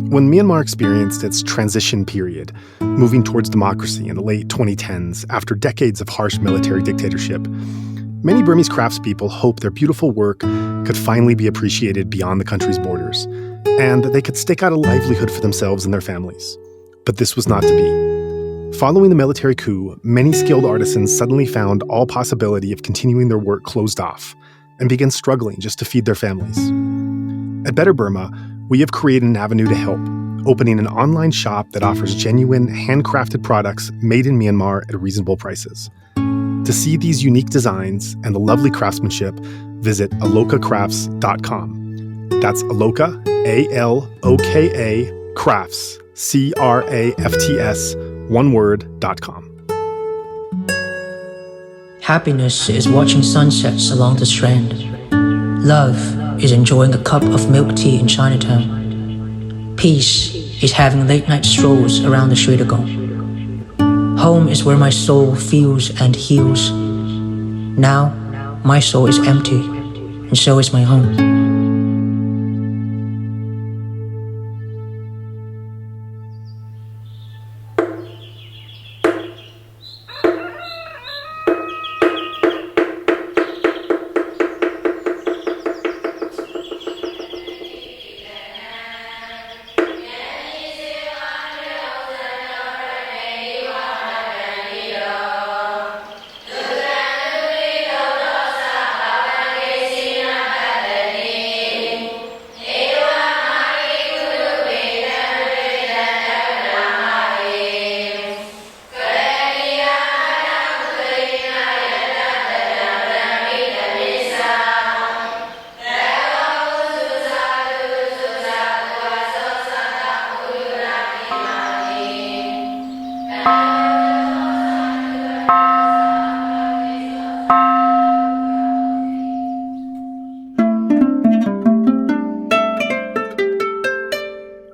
When Myanmar experienced its transition period, moving towards democracy in the late 2010s after decades of harsh military dictatorship, many Burmese craftspeople hoped their beautiful work could finally be appreciated beyond the country's borders, and that they could stake out a livelihood for themselves and their families. But this was not to be. Following the military coup, many skilled artisans suddenly found all possibility of continuing their work closed off and began struggling just to feed their families. At Better Burma, we have created an avenue to help, opening an online shop that offers genuine, handcrafted products made in Myanmar at reasonable prices. To see these unique designs and the lovely craftsmanship, visit alokacrafts.com. That's Aloka, A-L-O-K-A, crafts, C-R-A-F-T-S, one word.com. Happiness is watching sunsets along the Strand. Love is enjoying a cup of milk tea in Chinatown. Peace is having late-night strolls around the Sridagong. Home is where my soul feels and heals. Now, my soul is empty, and so is my home.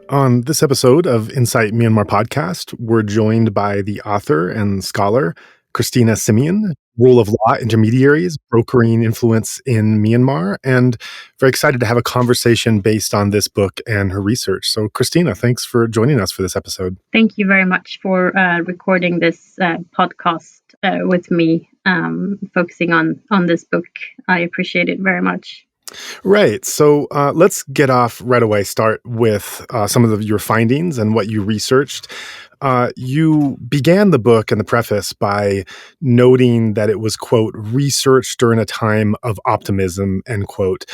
On this episode of Insight Myanmar podcast, we're joined by the author and scholar, Kristina Simion, Rule of Law Intermediaries, Brokering Influence in Myanmar, and very excited to have a conversation based on this book and her research. So, Kristina, thanks for joining us for this episode. Thank you very much for recording this podcast with me, focusing on this book. I appreciate it very much. Right. So let's get off right away. Start with some of your findings and what you researched. You began the book and the preface by noting that it was, quote, researched during a time of optimism, end quote.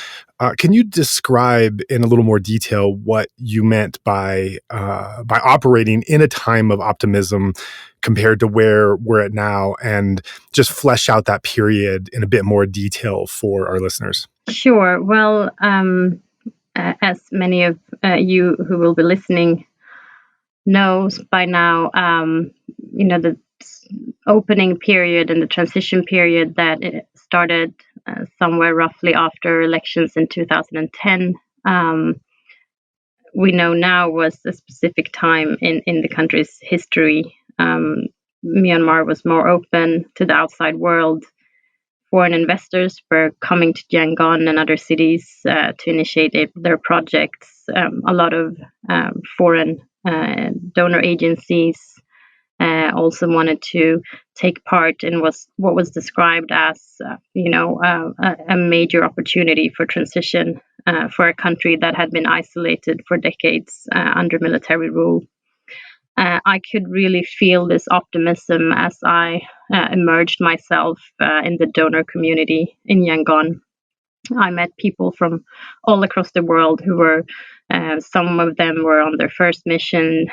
Can you describe in a little more detail what you meant by operating in a time of optimism compared to where we're at now, and just flesh out that period in a bit more detail for our listeners? Sure. Well, as many of you who will be listening knows by now, the opening period and the transition period that it started somewhere roughly after elections in 2010, we know now was a specific time in the country's history. Myanmar was more open to the outside world. Foreign investors were coming to Yangon and other cities to initiate their projects. A lot of foreign donor agencies also wanted to take part in what was described as, a major opportunity for transition for a country that had been isolated for decades under military rule. I could really feel this optimism as I immersed myself in the donor community in Yangon. I met people from all across the world who were, some of them were on their first mission.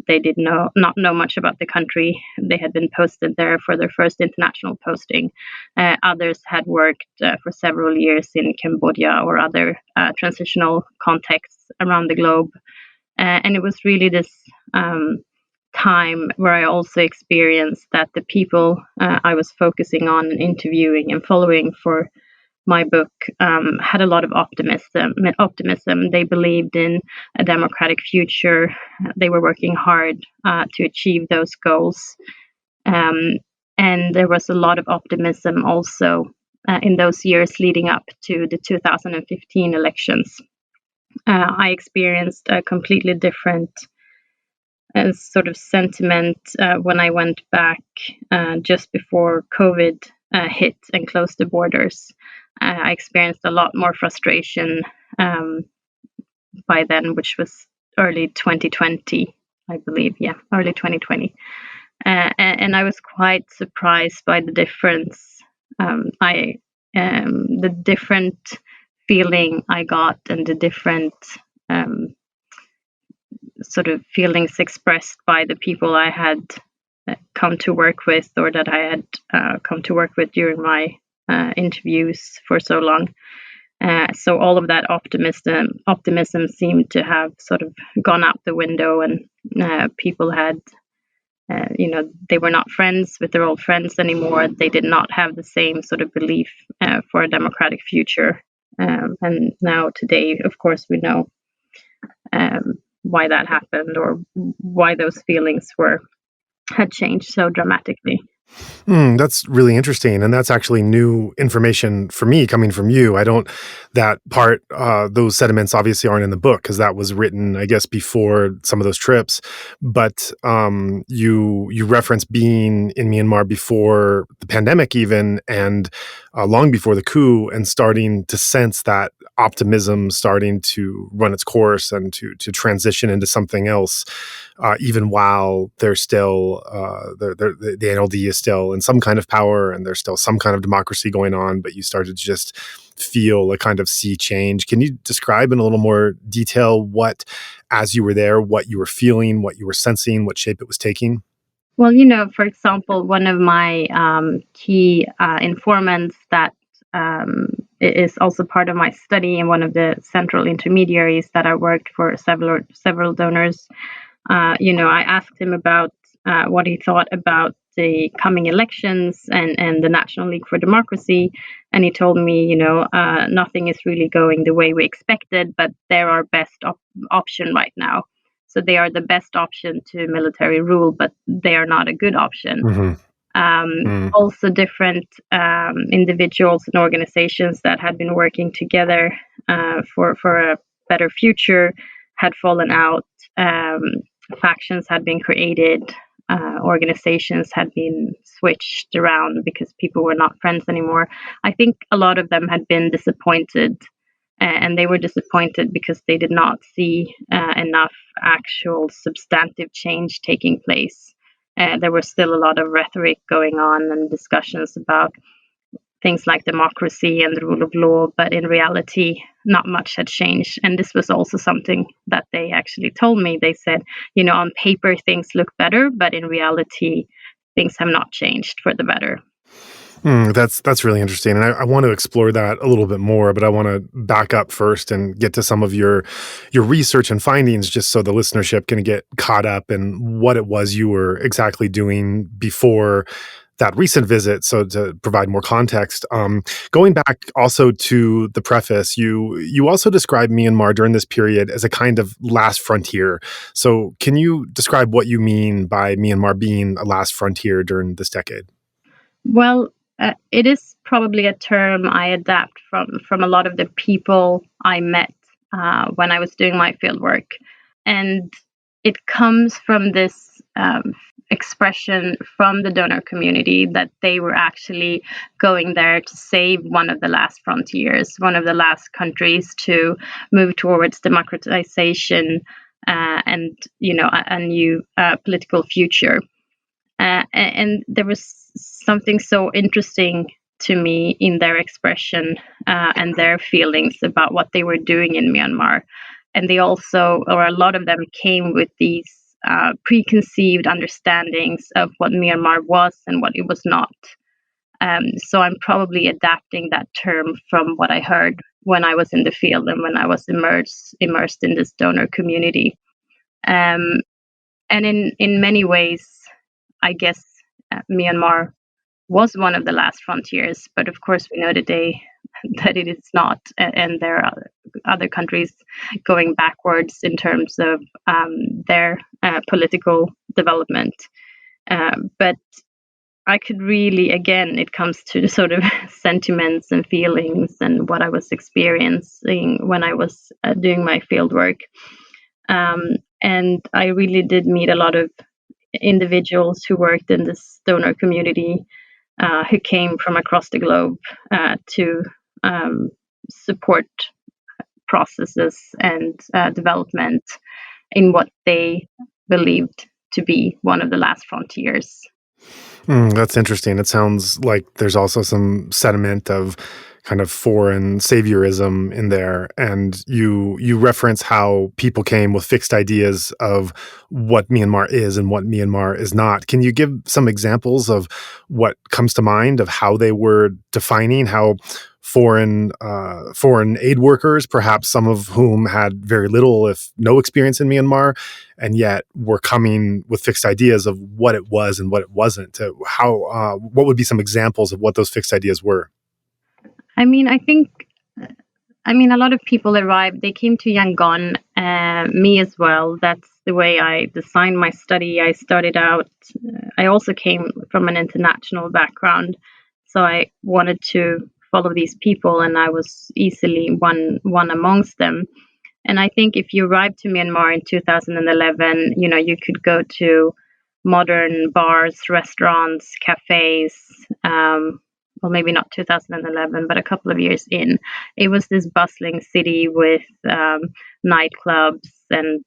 They did not know much about the country. They had been posted there for their first international posting. Others had worked for several years in Cambodia or other transitional contexts around the globe. And it was really this time where I also experienced that the people I was focusing on and interviewing and following for my book had a lot of optimism. They believed in a democratic future. They were working hard to achieve those goals. And there was a lot of optimism also in those years leading up to the 2015 elections. I experienced a completely different sort of sentiment when I went back just before COVID hit and closed the borders. I experienced a lot more frustration um, by then, which was early 2020, I believe. Yeah, early 2020. And I was quite surprised by the difference. The different feeling I got, and the different um, sort of feelings expressed by the people I had come to work with, or that I had come to work with during my interviews for so long. So all of that optimism seemed to have sort of gone out the window, and people had, they were not friends with their old friends anymore. They did not have the same sort of belief for a democratic future. And now today, of course, we know why that happened, or why those feelings had changed so dramatically. That's really interesting. And that's actually new information for me coming from you. That part, those sediments obviously aren't in the book because that was written, I guess, before some of those trips. But you reference being in Myanmar before the pandemic even, and long before the coup, and starting to sense that optimism starting to run its course and to transition into something else, even while there's still the NLD is still in some kind of power and there's still some kind of democracy going on, but you started to just feel a kind of sea change. Can you describe in a little more detail as you were there, what you were feeling, what you were sensing, what shape it was taking? Well, for example, one of my key informants that is also part of my study, and one of the central intermediaries that I worked for several donors. I asked him about what he thought about the coming elections and the National League for Democracy. And he told me, nothing is really going the way we expected, but they're our best option right now. So they are the best option to military rule, but they are not a good option. Also, different individuals and organizations that had been working together for a better future had fallen out. Factions had been created. Organizations had been switched around because people were not friends anymore. I think a lot of them had been disappointed, and they were disappointed because they did not see enough actual substantive change taking place. There was still a lot of rhetoric going on and discussions about things like democracy and the rule of law, but in reality, not much had changed. And this was also something that they actually told me. They said, on paper, things look better, but in reality, things have not changed for the better. That's really interesting, and I want to explore that a little bit more. But I want to back up first and get to some of your research and findings, just so the listenership can get caught up in what it was you were exactly doing before that recent visit. So to provide more context, going back also to the preface, you also described Myanmar during this period as a kind of last frontier. So can you describe what you mean by Myanmar being a last frontier during this decade? Well, it is probably a term I adapt from a lot of the people I met when I was doing my fieldwork, and it comes from this expression from the donor community that they were actually going there to save one of the last frontiers, one of the last countries to move towards democratization and a new political future. And there was something so interesting to me in their expression and their feelings about what they were doing in Myanmar. And they also, or a lot of them, came with these preconceived understandings of what Myanmar was and what it was not. So I'm probably adapting that term from what I heard when I was in the field and when I was immersed in this donor community. And in many ways, I guess Myanmar was one of the last frontiers, but of course we know today that it is not, and there are other countries going backwards in terms of their political development. But I could really, again, it comes to the sort of sentiments and feelings and what I was experiencing when I was doing my field work. And I really did meet a lot of individuals who worked in this donor community who came from across the globe to support processes and development in what they believed to be one of the last frontiers. That's interesting. It sounds like there's also some sediment of kind of foreign saviorism in there, and you reference how people came with fixed ideas of what Myanmar is and what Myanmar is not. Can you give some examples of what comes to mind of how they were defining how foreign aid workers, perhaps some of whom had very little, if no, experience in Myanmar, and yet were coming with fixed ideas of what it was and what it wasn't? What would be some examples of what those fixed ideas were? I mean, a lot of people arrived. They came to Yangon, me as well. That's the way I designed my study. I started out, I also came from an international background, so I wanted to follow these people, and I was easily one amongst them. And I think if you arrived to Myanmar in 2011, you could go to modern bars, restaurants, cafes. Well, maybe not 2011, but a couple of years in, it was this bustling city with nightclubs and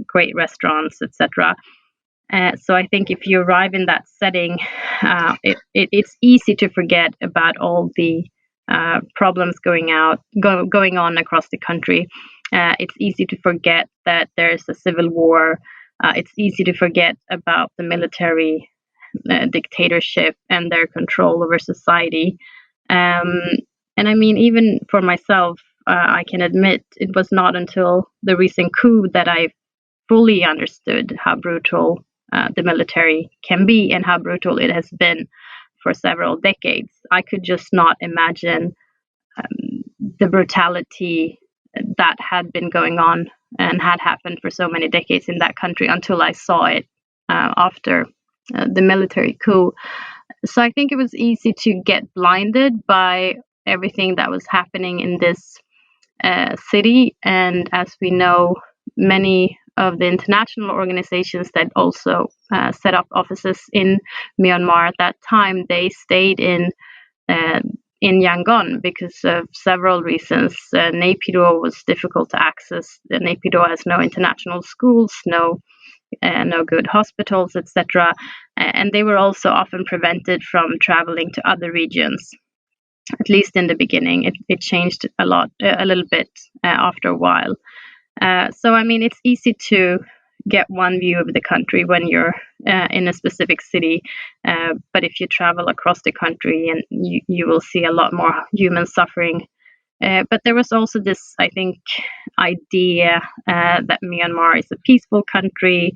great restaurants, etc. So I think if you arrive in that setting, it's easy to forget about all the problems going on across the country. It's easy to forget that there's a civil war. It's easy to forget about the military dictatorship and their control over society. And I mean, even for myself, I can admit it was not until the recent coup that I fully understood how brutal the military can be and how brutal it has been for several decades. I could just not imagine the brutality that had been going on and had happened for so many decades in that country until I saw it after the military coup. So I think it was easy to get blinded by everything that was happening in this city. And as we know, many of the international organizations that also set up offices in Myanmar at that time, they stayed in Yangon because of several reasons. Naypyidaw was difficult to access. Naypyidaw has no international schools, no good hospitals, etc. And they were also often prevented from traveling to other regions. At least in the beginning, it changed a little bit after a while. So I mean, it's easy to get one view of the country when you're in a specific city, but if you travel across the country, and you will see a lot more human suffering. But there was also this, I think, idea that Myanmar is a peaceful country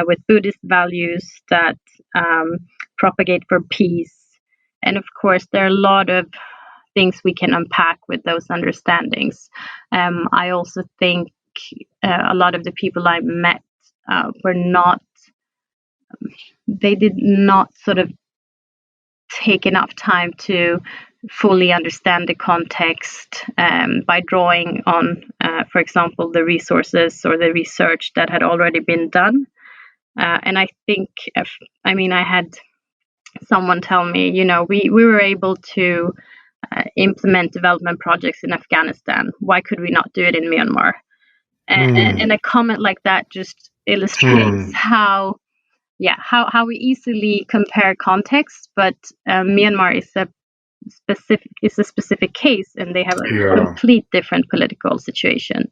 with Buddhist values that propagate for peace. And of course, there are a lot of things we can unpack with those understandings. I also think a lot of the people I met they did not sort of take enough time to fully understand the context by drawing on, for example, the resources or the research that had already been done. And I think, I had someone tell me, we were able to implement development projects in Afghanistan. Why could we not do it in Myanmar? And a comment like that just illustrates how we easily compare contexts, but Myanmar is a specific case, and they have a complete different political situation.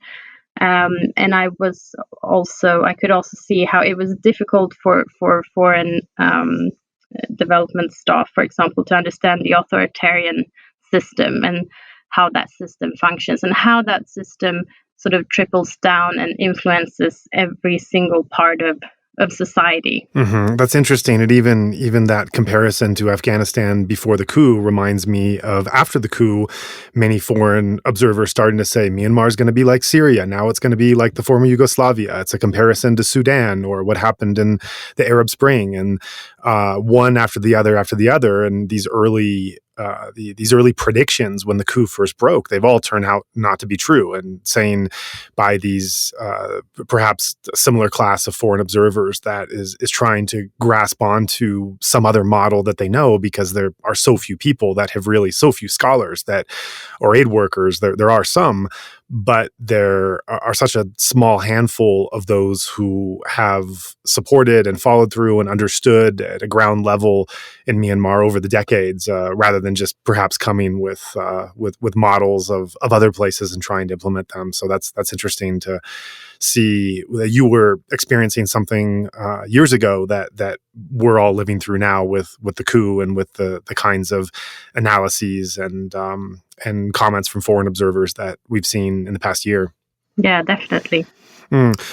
And I could also see how it was difficult for foreign development staff, for example, to understand the authoritarian system and how that system functions and how that system sort of trickles down and influences every single part of society. That's interesting. And even that comparison to Afghanistan before the coup reminds me of after the coup, many foreign observers starting to say Myanmar is going to be like Syria. Now it's going to be like the former Yugoslavia. It's a comparison to Sudan or what happened in the Arab Spring, and one after the other. And these early predictions when the coup first broke, they've all turned out not to be true. And saying by these perhaps similar class of foreign observers that is trying to grasp onto some other model that they know, because there are so few people that have really so few scholars that or aid workers. There are some, but there are such a small handful of those who have supported and followed through and understood at a ground level in Myanmar over the decades, rather than just perhaps coming with models of other places and trying to implement them. So that's interesting to see that you were experiencing something years ago that we're all living through now with the coup and with the kinds of analyses and comments from foreign observers that we've seen in the past year. Yeah, definitely.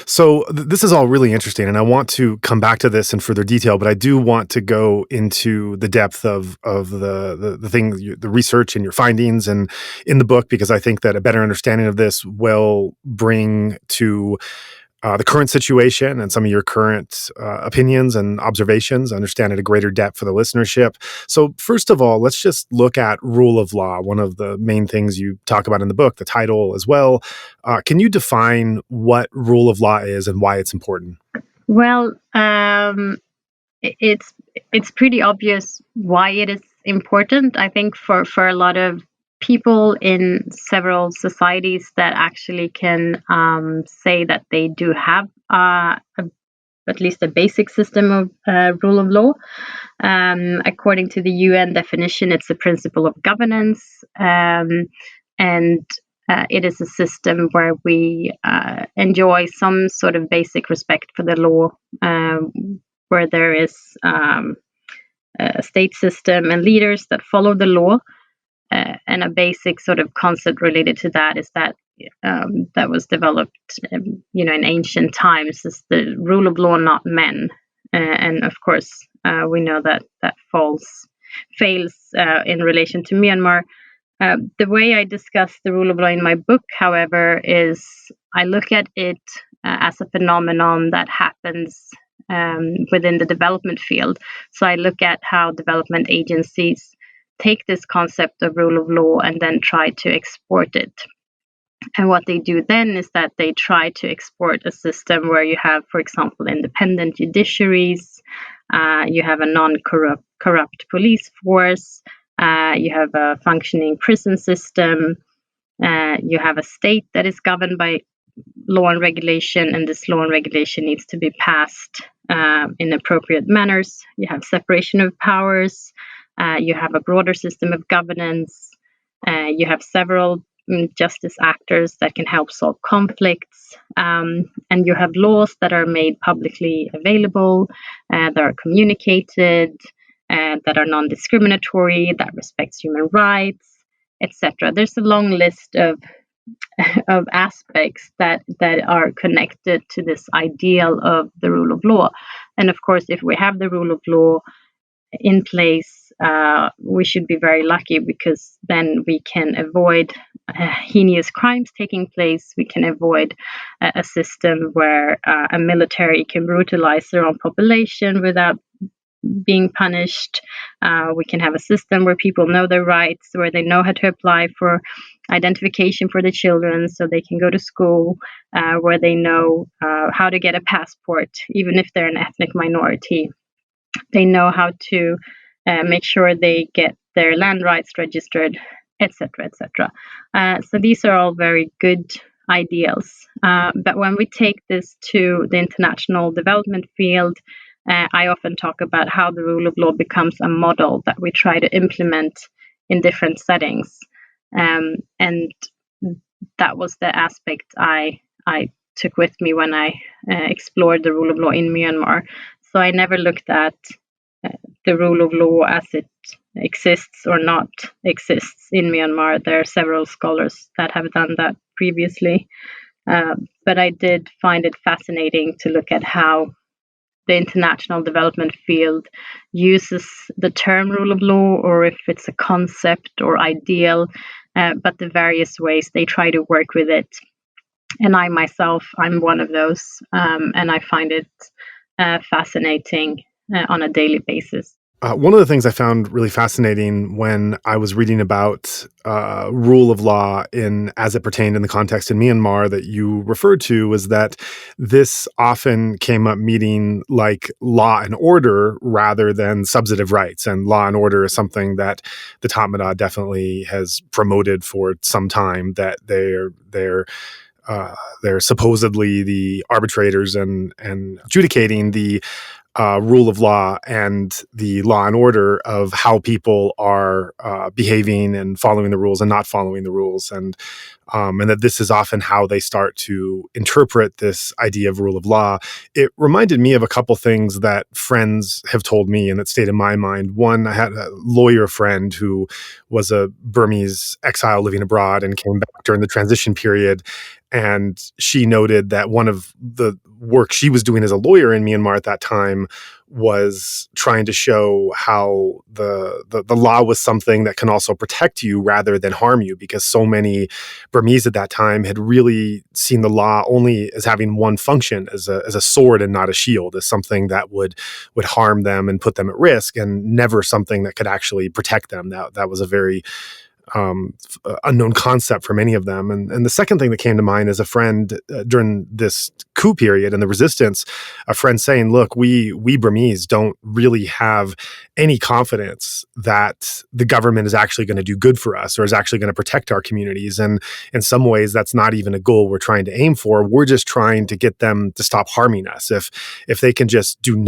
So this is all really interesting, and I want to come back to this in further detail, but I do want to go into the depth of the thing, the research and your findings and in the book, because I think that a better understanding of this will bring to the current situation and some of your current opinions and observations, understand at a greater depth for the listenership. So first of all, let's just look at rule of law, one of the main things you talk about in the book, the title as well. Can you define what rule of law is and why it's important? Well, it's pretty obvious why it is important. I think for a lot of people in several societies that actually can say that they do have at least a basic system of rule of law. According to the UN definition, it's a principle of governance, and it is a system where we enjoy some sort of basic respect for the law, where there is a state system and leaders that follow the law. And a basic sort of concept related to that is that that was developed, in ancient times, is the rule of law, not men. And of course, we know that fails in relation to Myanmar. The way I discuss the rule of law in my book, however, is I look at it as a phenomenon that happens within the development field. So I look at how development agencies take this concept of rule of law and then try to export it. And what they do then is that they try to export a system where you have, for example, independent judiciaries, you have a non-corrupt police force, you have a functioning prison system, you have a state that is governed by law and regulation, and this law and regulation needs to be passed in appropriate manners. You have separation of powers. You have a broader system of governance. You have several justice actors that can help solve conflicts. And you have laws that are made publicly available, that are communicated, that are non-discriminatory, that respects human rights, etc. There's a long list of aspects that are connected to this ideal of the rule of law. And of course, if we have the rule of law in place, we should be very lucky, because then we can avoid heinous crimes taking place. We can avoid a system where a military can brutalize their own population without being punished. We can have a system where people know their rights, where they know how to apply for identification for the children so they can go to school, where they know how to get a passport, even if they're an ethnic minority. They know how to make sure they get their land rights registered, etc., etc. So these are all very good ideals. But when we take this to the international development field, I often talk about how the rule of law becomes a model that we try to implement in different settings. And that was the aspect I took with me when I explored the rule of law in Myanmar. So I never looked at the rule of law as it exists or not exists in Myanmar. There are several scholars that have done that previously. But I did find it fascinating to look at how the international development field uses the term rule of law, or if it's a concept or ideal, but the various ways they try to work with it. And I myself, I'm one of those, and I find it fascinating on a daily basis. One of the things I found really fascinating when I was reading about rule of law as it pertained in the context in Myanmar that you referred to was that this often came up meaning like law and order rather than substantive rights. And law and order is something that the Tatmadaw definitely has promoted for some time, that they're supposedly the arbitrators and adjudicating the rule of law and the law and order of how people are behaving and following the rules and not following the rules, and that this is often how they start to interpret this idea of rule of law. It reminded me of a couple things that friends have told me and that stayed in my mind. One, I had a lawyer friend who was a Burmese exile living abroad and came back during the transition period. And she noted that one of the work she was doing as a lawyer in Myanmar at that time was trying to show how the law was something that can also protect you rather than harm you, because so many Burmese at that time had really seen the law only as having one function, as a sword and not a shield, as something that would harm them and put them at risk, and never something that could actually protect them. That was a very unknown concept for many of them. And the second thing that came to mind is a friend during this coup period and the resistance, a friend saying, look, we Burmese don't really have any confidence that the government is actually going to do good for us or is actually going to protect our communities. And in some ways, that's not even a goal we're trying to aim for. We're just trying to get them to stop harming us. If they can just do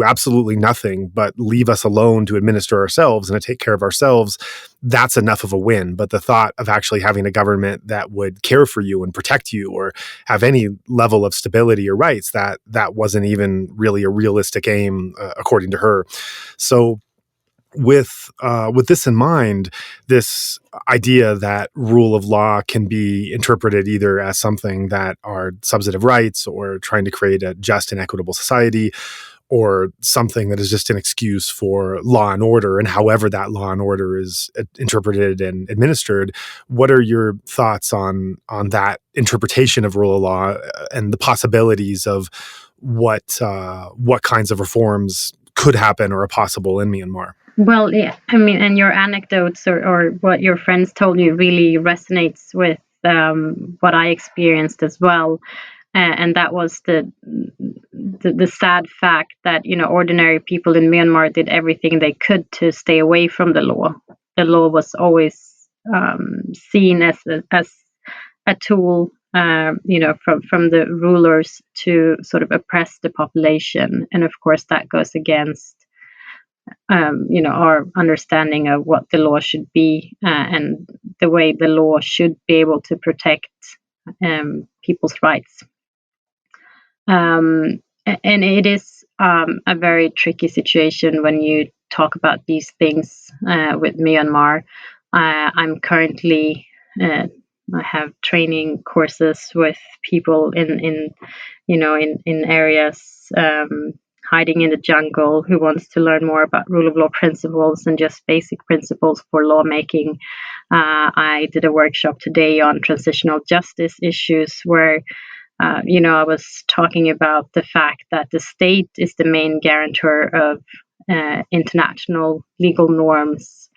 absolutely nothing, but leave us alone to administer ourselves and to take care of ourselves, that's enough of a win. But the thought of actually having a government that would care for you and protect you or have any level of stability or rights, that wasn't even really a realistic aim, according to her. So with this in mind, this idea that rule of law can be interpreted either as something that are substantive rights or trying to create a just and equitable society, or something that is just an excuse for law and order, and however that law and order is interpreted and administered. What are your thoughts on that interpretation of rule of law and the possibilities of what kinds of reforms could happen or are possible in Myanmar? Well, yeah, I mean, and your anecdotes or what your friends told you really resonates with what I experienced as well. And that was the sad fact that, ordinary people in Myanmar did everything they could to stay away from the law. The law was always seen as a tool, from the rulers to sort of oppress the population, and of course that goes against our understanding of what the law should be, and the way the law should be able to protect people's rights. And it is a very tricky situation when you talk about these things with Myanmar. I'm currently I have training courses with people in areas hiding in the jungle who wants to learn more about rule of law principles and just basic principles for lawmaking. I did a workshop today on transitional justice issues where I was talking about the fact that the state is the main guarantor of international legal norms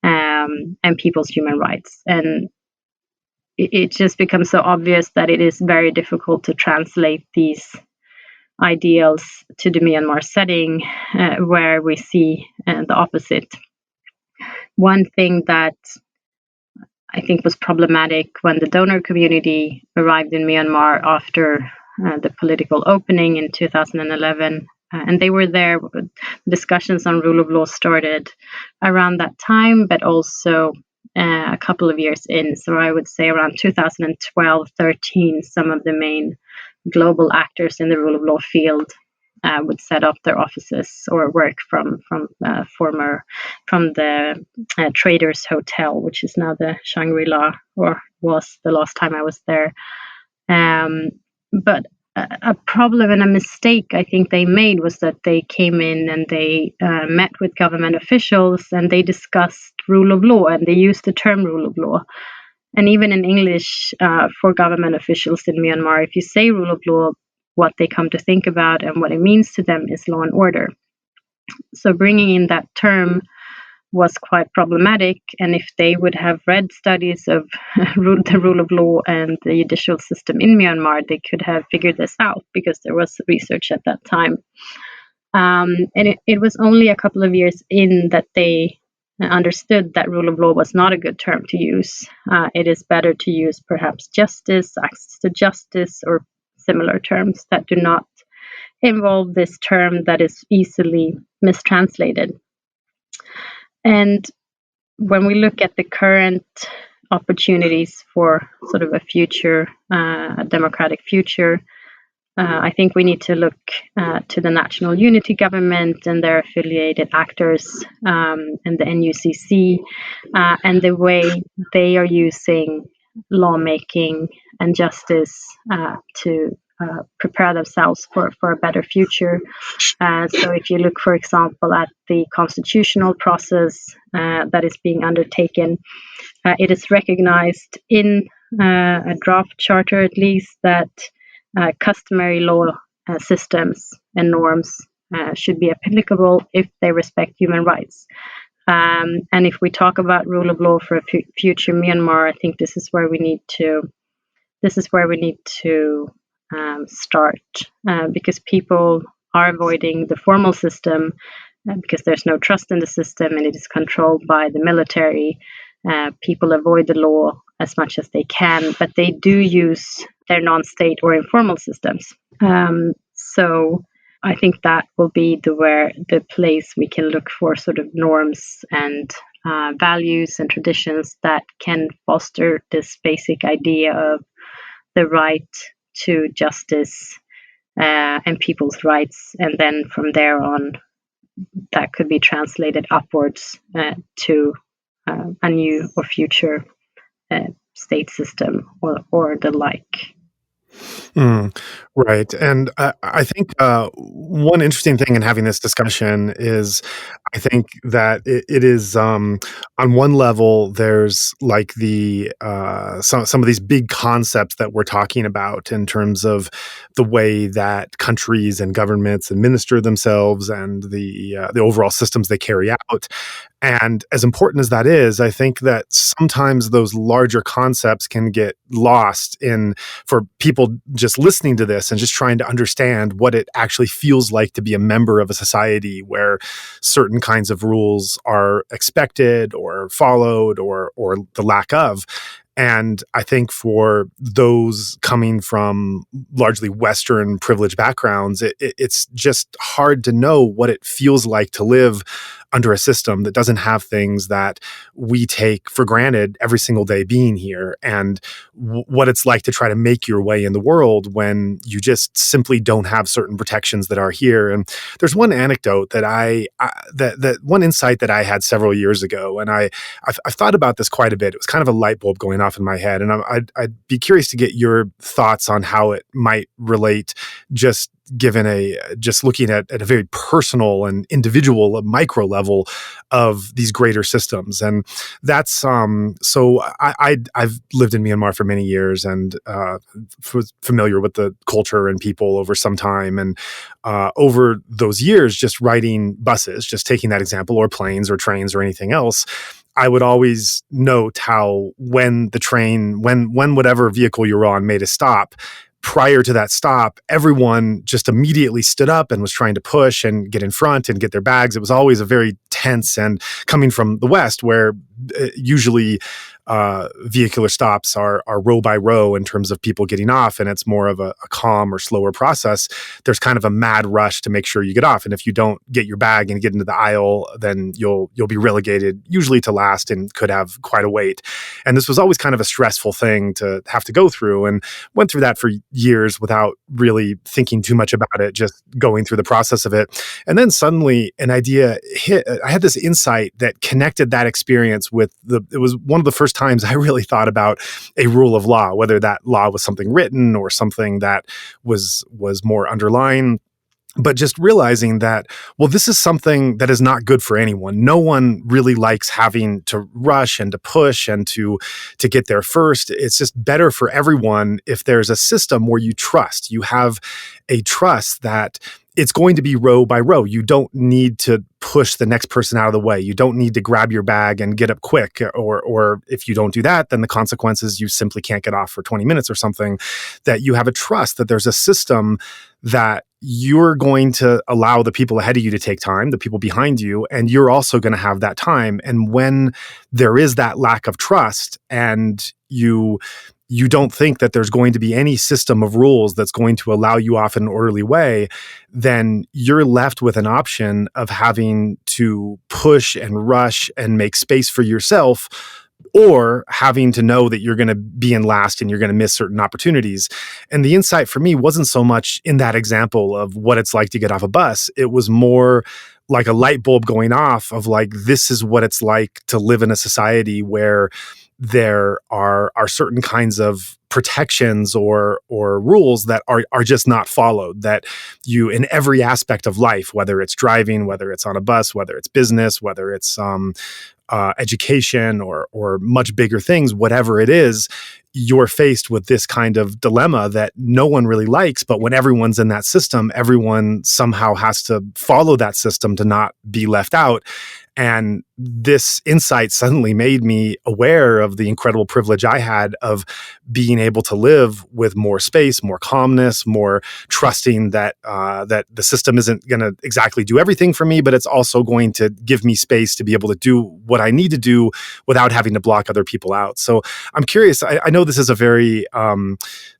and people's human rights. And it just becomes so obvious that it is very difficult to translate these ideals to the Myanmar setting, where we see the opposite. One thing that I think was problematic when the donor community arrived in Myanmar after the political opening in 2011, and they were there. Discussions on rule of law started around that time, but also a couple of years in. So I would say around 2012-13, some of the main global actors in the rule of law field would set up their offices or work from the Traders Hotel, which is now the Shangri-La, or was the last time I was there. But a problem and a mistake I think they made was that they came in and they met with government officials and they discussed rule of law, and they used the term rule of law. And even in English, for government officials in Myanmar, if you say rule of law, what they come to think about and what it means to them is law and order. So bringing in that term was quite problematic. And if they would have read studies of the rule of law and the judicial system in Myanmar, they could have figured this out because there was research at that time. And it was only a couple of years in that they understood that rule of law was not a good term to use. It is better to use perhaps justice, access to justice, or similar terms that do not involve this term that is easily mistranslated. And when we look at the current opportunities for sort of a future, a democratic future, I think we need to look to the National Unity Government and their affiliated actors, and the NUCC, and the way they are using lawmaking and justice to prepare themselves for a better future. So if you look, for example, at the constitutional process that is being undertaken, it is recognized in a draft charter, at least, that customary law systems and norms should be applicable if they respect human rights. And if we talk about rule of law for a future Myanmar, I think this is where we need to start, because people are avoiding the formal system because there's no trust in the system and it is controlled by the military. People avoid the law as much as they can, but they do use their non-state or informal systems. So I think that will be the place we can look for sort of norms and values and traditions that can foster this basic idea of the right to justice and people's rights. And then from there on, that could be translated upwards to a new or future state system or the like. Right. And I think one interesting thing in having this discussion is I think that it is on one level, there's like the some of these big concepts that we're talking about in terms of the way that countries and governments administer themselves and the overall systems they carry out. And as important as that is, I think that sometimes those larger concepts can get lost for people just listening to this and just trying to understand what it actually feels like to be a member of a society where certain kinds of rules are expected or followed or the lack of. And I think for those coming from largely Western privileged backgrounds, it's just hard to know what it feels like to live under a system that doesn't have things that we take for granted every single day being here, and what it's like to try to make your way in the world when you just simply don't have certain protections that are here. And there's one anecdote that that one insight that I had several years ago, and I've thought about this quite a bit. It was kind of a light bulb going off in my head, and I'd be curious to get your thoughts on how it might relate, just looking at a very personal and individual, a micro level of these greater systems. And that's so I've lived in Myanmar for many years and was familiar with the culture and people over some time. And over those years, just riding buses, just taking that example, or planes or trains or anything else, I would always note how when whatever vehicle you're on made a stop, prior to that stop, everyone just immediately stood up and was trying to push and get in front and get their bags. It was always a very tense, and coming from the West, where usually vehicular stops are row by row in terms of people getting off, and it's more of a calm or slower process. There's kind of a mad rush to make sure you get off, and if you don't get your bag and get into the aisle, then you'll be relegated, usually to last, and could have quite a wait. And this was always kind of a stressful thing to have to go through, and went through that for years without really thinking too much about it, just going through the process of it. And then suddenly an idea hit. I had this insight that connected that experience with it was one of the first times I really thought about a rule of law, whether that law was something written or something that was more underlying. But just realizing that, well, this is something that is not good for anyone. No one really likes having to rush and to push and to get there first. It's just better for everyone if there's a system where you trust. You have a trust that it's going to be row by row. You don't need to push the next person out of the way. You don't need to grab your bag and get up quick. Or if you don't do that, then the consequences, you simply can't get off for 20 minutes or something. That you have a trust that there's a system that you're going to allow the people ahead of you to take time, the people behind you, and you're also going to have that time. And when there is that lack of trust and you don't think that there's going to be any system of rules that's going to allow you off in an orderly way, then you're left with an option of having to push and rush and make space for yourself, or having to know that you're going to be in last and you're going to miss certain opportunities. And the insight for me wasn't so much in that example of what it's like to get off a bus. It was more like a light bulb going off of like, this is what it's like to live in a society where there are certain kinds of protections or rules that are just not followed, that you, in every aspect of life, whether it's driving, whether it's on a bus, whether it's business, whether it's education or much bigger things, whatever it is, you're faced with this kind of dilemma that no one really likes. But when everyone's in that system, everyone somehow has to follow that system to not be left out. And this insight suddenly made me aware of the incredible privilege I had of being able to live with more space, more calmness, more trusting that that the system isn't going to exactly do everything for me, but it's also going to give me space to be able to do what I need to do without having to block other people out. So I'm curious. I know this is a very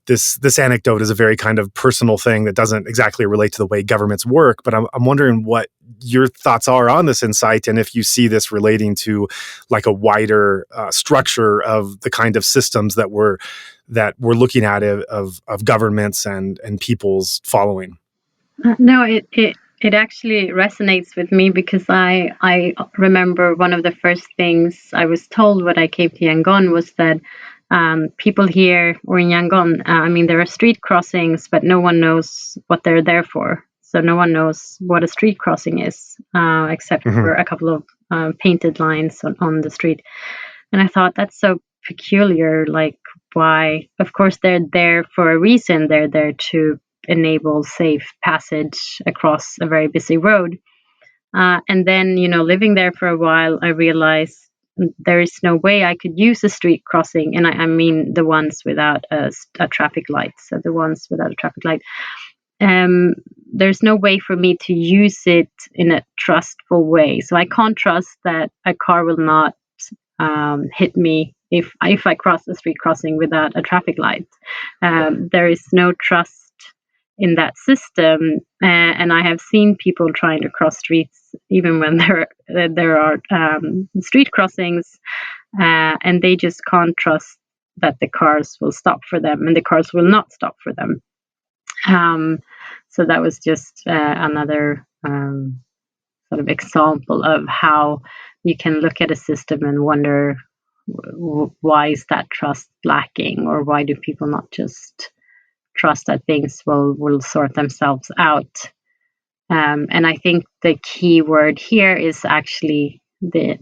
this anecdote is a very kind of personal thing that doesn't exactly relate to the way governments work, but I'm wondering what your thoughts are on this insight, and if you see this relating to like a wider structure of the kind of systems that we're looking at of governments and people's following. No, it actually resonates with me because I remember one of the first things I was told when I came to Yangon was that people here or in Yangon, I mean, there are street crossings, but no one knows what they're there for. So no one knows what a street crossing is, except for a couple of painted lines on the street. And I thought that's so peculiar. Like, why? Of course, they're there for a reason. They're there to enable safe passage across a very busy road. And then, living there for a while, I realized there is no way I could use a street crossing. And I mean the ones without a traffic light. So the ones without a traffic light. There's no way for me to use it in a trustful way. So I can't trust that a car will not hit me if I cross a street crossing without a traffic light. There is no trust in that system, and I have seen people trying to cross streets even when there are street crossings, and they just can't trust that the cars will stop for them, and the cars will not stop for them. So that was just another sort of example of how you can look at a system and wonder, why is that trust lacking, or why do people not just trust that things will sort themselves out? And I think the key word here is actually the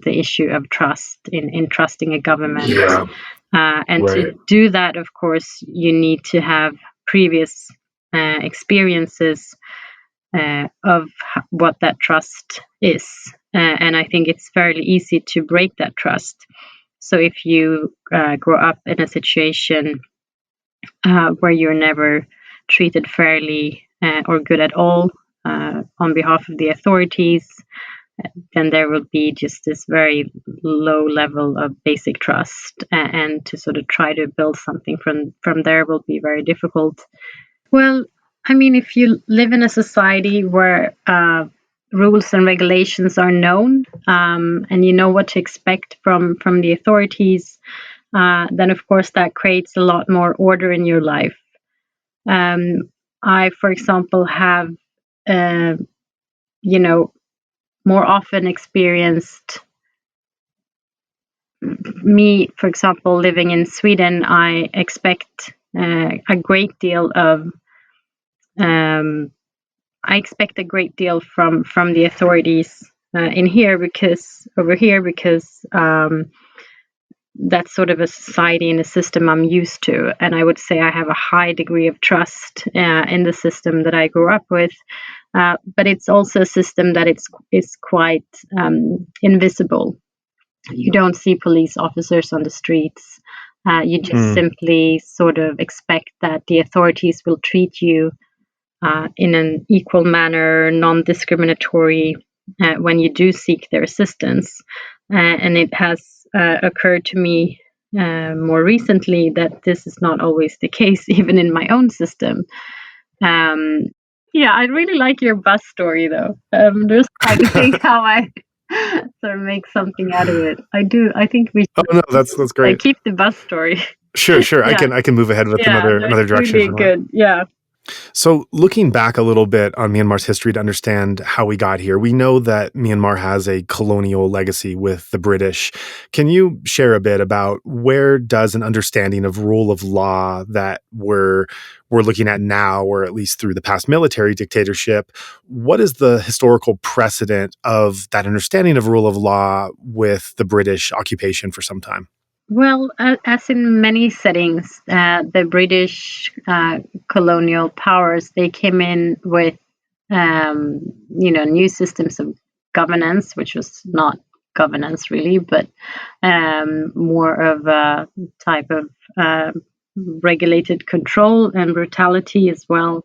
issue of trust in trusting a government. Yeah. And Right. to do that, of course, you need to have previous experiences of what that trust is. And I think it's fairly easy to break that trust. So if you grow up in a situation where you're never treated fairly or good at all on behalf of the authorities, then there will be just this very low level of basic trust. And to sort of try to build something from there will be very difficult. Well, I mean, if you live in a society where rules and regulations are known, and you know what to expect from the authorities, then of course that creates a lot more order in your life. I, for example, have, more often experienced me, for example, living in Sweden, I expect a great deal of from the authorities over here because that's sort of a society and a system I'm used to, and I would say I have a high degree of trust in the system that I grew up with. But it's also a system that is quite invisible. You don't see police officers on the streets. You just simply sort of expect that the authorities will treat you in an equal manner, non-discriminatory, when you do seek their assistance. And it has occurred to me more recently that this is not always the case, even in my own system. Yeah, I really like your bus story, though. Just trying to think how I sort of make something out of it. I do. I think we should. Oh no, that's great. Keep the bus story. Sure. Yeah. I can move ahead with another direction. Really good. Yeah. So looking back a little bit on Myanmar's history to understand how we got here, we know that Myanmar has a colonial legacy with the British. Can you share a bit about where does an understanding of rule of law that we're looking at now, or at least through the past military dictatorship, what is the historical precedent of that understanding of rule of law with the British occupation for some time? Well, as in many settings, the British colonial powers, they came in with, new systems of governance, which was not governance really, but more of a type of regulated control and brutality as well.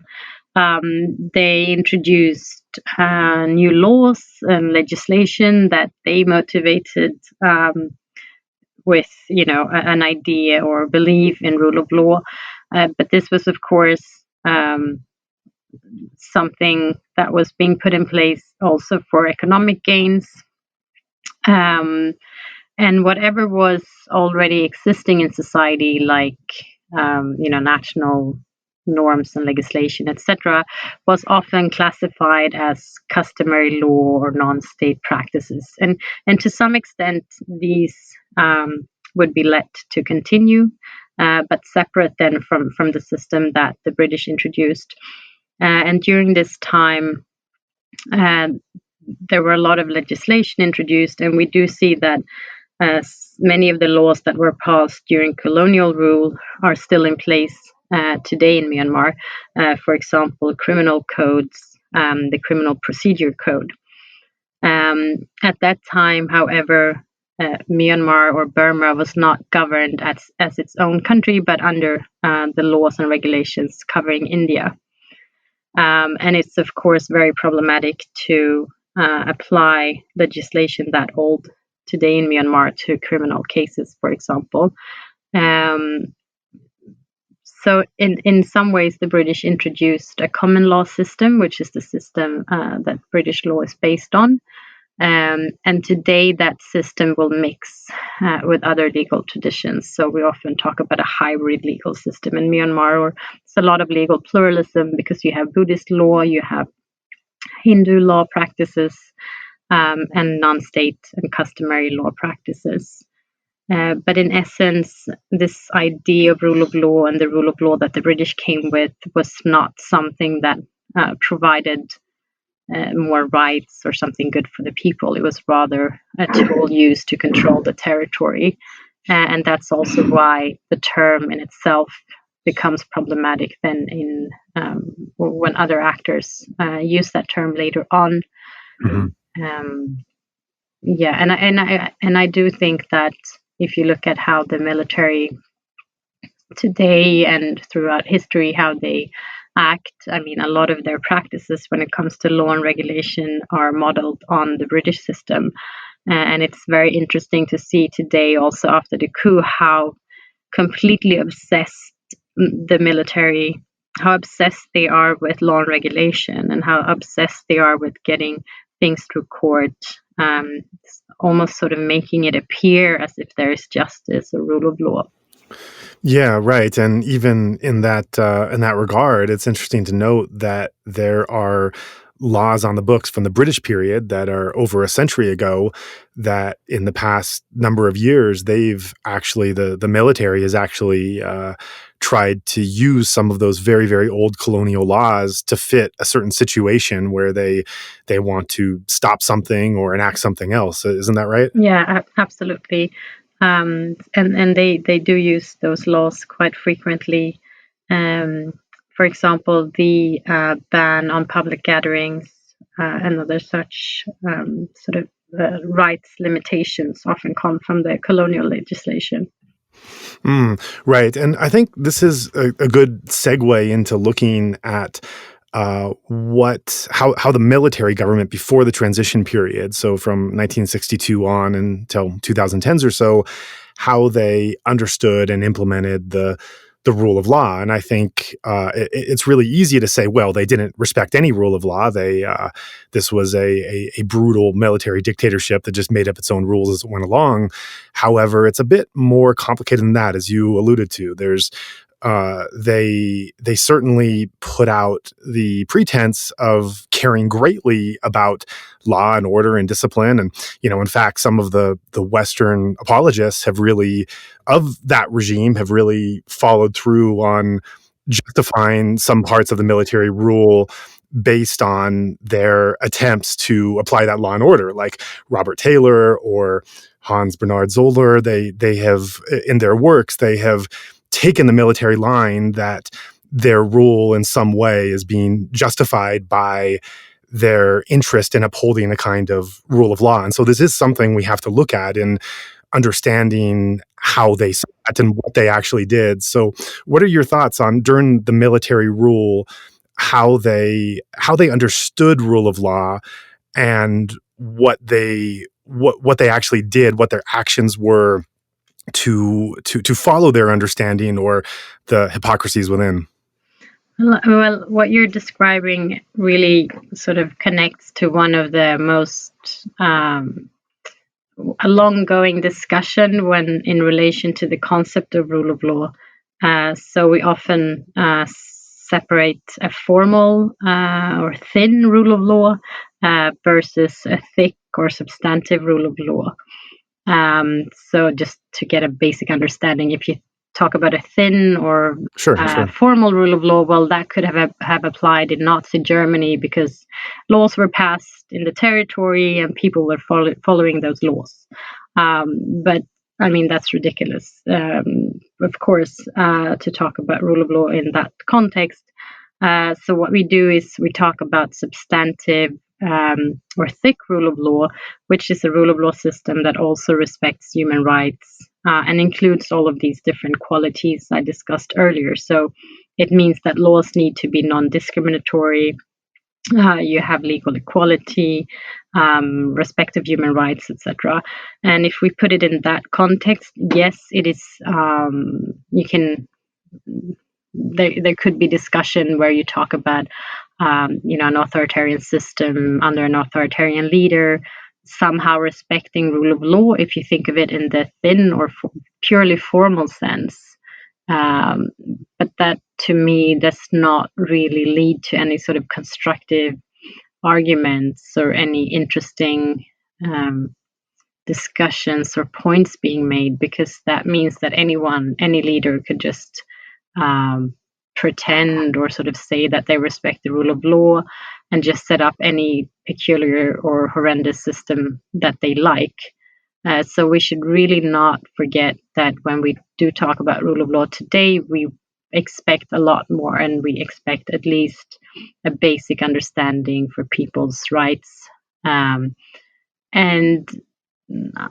They introduced new laws and legislation that they motivated with an idea or belief in rule of law, but this was of course something that was being put in place also for economic gains, and whatever was already existing in society, like national norms and legislation, etc., was often classified as customary law or non-state practices, and to some extent these would be let to continue, but separate then from the system that the British introduced. And during this time, there were a lot of legislation introduced, and we do see that many of the laws that were passed during colonial rule are still in place today in Myanmar. For example, criminal codes, the Criminal Procedure Code. At that time, however, Myanmar or Burma was not governed as its own country, but under the laws and regulations covering India. And it's, of course, very problematic to apply legislation that old today in Myanmar to criminal cases, for example. So in some ways, the British introduced a common law system, which is the system that British law is based on. And today that system will mix with other legal traditions. So we often talk about a hybrid legal system in Myanmar, or it's a lot of legal pluralism because you have Buddhist law, you have Hindu law practices, and non-state and customary law practices. But in essence, this idea of rule of law and the rule of law that the British came with was not something that provided more rights or something good for the people. It was rather a tool used to control the territory. And that's also why the term in itself becomes problematic then when other actors use that term later on. Mm-hmm. And I do think that if you look at how the military today and throughout history, how they act, I mean, a lot of their practices when it comes to law and regulation are modeled on the British system. And it's very interesting to see today, also after the coup, how completely obsessed the military, how obsessed they are with law and regulation, and how obsessed they are with getting things through court, almost sort of making it appear as if there is justice or rule of law. Yeah, right. And even in that regard, it's interesting to note that there are laws on the books from the British period that are over a century ago, that in the past number of years, they've actually, the military has actually tried to use some of those very, very old colonial laws to fit a certain situation where they want to stop something or enact something else. Isn't that right? Yeah, absolutely. And they do use those laws quite frequently. For example, the ban on public gatherings and other such sort of rights limitations often come from the colonial legislation. Right. And I think this is a good segue into looking at how the military government before the transition period, so from 1962 on until 2010s or so, how they understood and implemented the rule of law. And I think it's really easy to say, well, they didn't respect any rule of law. This was a brutal military dictatorship that just made up its own rules as it went along. However, it's a bit more complicated than that, as you alluded to. They certainly put out the pretense of caring greatly about law and order and discipline. And, in fact, some of the Western apologists of that regime have really followed through on justifying some parts of the military rule based on their attempts to apply that law and order, like Robert Taylor or Hans Bernhard Zoller. They have, in their works, they have taken the military line that their rule in some way is being justified by their interest in upholding a kind of rule of law. And so this is something we have to look at in understanding how they saw it and what they actually did. So what are your thoughts on, during the military rule, how they understood rule of law and what they actually did, what their actions were to follow their understanding or the hypocrisies within? Well, what you're describing really sort of connects to one of the most a long-going discussion when in relation to the concept of rule of law. So we often separate a formal or thin rule of law versus a thick or substantive rule of law. So just to get a basic understanding, if you talk about a thin or Sure. formal rule of law, well, that could have applied in Nazi Germany because laws were passed in the territory and people were following those laws. But I mean, that's ridiculous, of course, to talk about rule of law in that context. So what we do is we talk about substantive or thick rule of law, which is a rule of law system that also respects human rights and includes all of these different qualities I discussed earlier. So it means that laws need to be non-discriminatory. You have legal equality, respect of human rights, etc. And if we put it in that context, yes, it is. You can. There could be discussion where you talk about, an authoritarian system under an authoritarian leader, somehow respecting rule of law, if you think of it in the thin or purely formal sense. But that, to me, does not really lead to any sort of constructive arguments or any interesting discussions or points being made, because that means that any leader could just pretend or sort of say that they respect the rule of law and just set up any peculiar or horrendous system that they like. So we should really not forget that when we do talk about rule of law today, we expect a lot more, and we expect at least a basic understanding for people's rights. And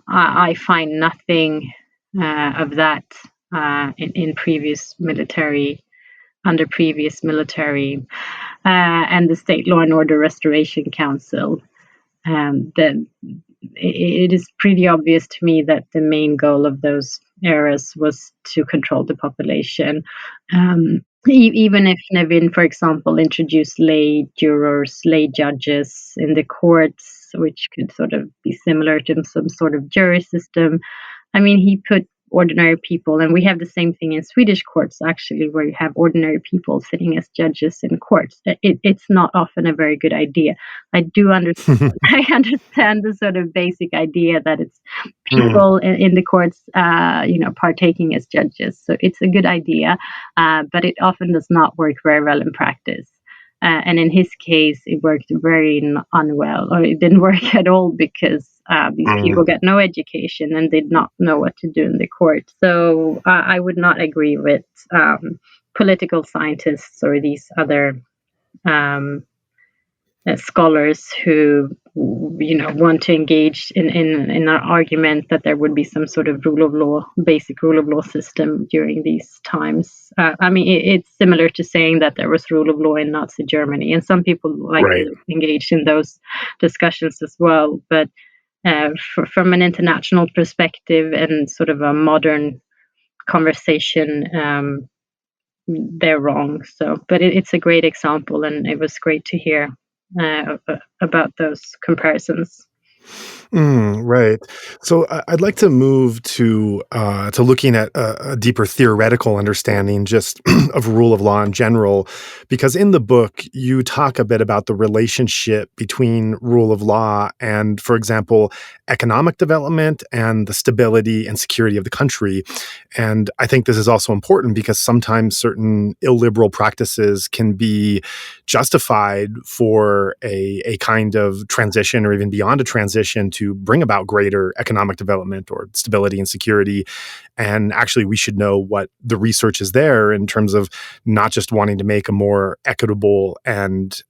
I find nothing of that in previous military, and the State Law and Order Restoration Council. Then it is pretty obvious to me that the main goal of those eras was to control the population. Even if Nevin, for example, introduced lay jurors, lay judges in the courts, which could sort of be similar to some sort of jury system. I mean, he put ordinary people. And we have the same thing in Swedish courts, actually, where you have ordinary people sitting as judges in courts. It's not often a very good idea. I do understand. I understand the sort of basic idea that it's people in the courts, partaking as judges. So it's a good idea, but it often does not work very well in practice. And in his case, it worked very unwell, or it didn't work at all, because these people got no education and did not know what to do in the court. So I would not agree with political scientists or these other scholars who want to engage in an argument that there would be some sort of basic rule of law system during these times. It's similar to saying that there was rule of law in Nazi Germany, and some people like to engage in those discussions as well. But from an international perspective and sort of a modern conversation, they're wrong. So, but it's a great example, and it was great to hear about those comparisons. Right. So I'd like to move to looking at a deeper theoretical understanding just of rule of law in general, because in the book you talk a bit about the relationship between rule of law and, for example, economic development and the stability and security of the country. And I think this is also important because sometimes certain illiberal practices can be justified for a kind of transition, or even beyond a transition, to bring about greater economic development or stability and security. And actually, we should know what the research is there in terms of not just wanting to make a more equitable and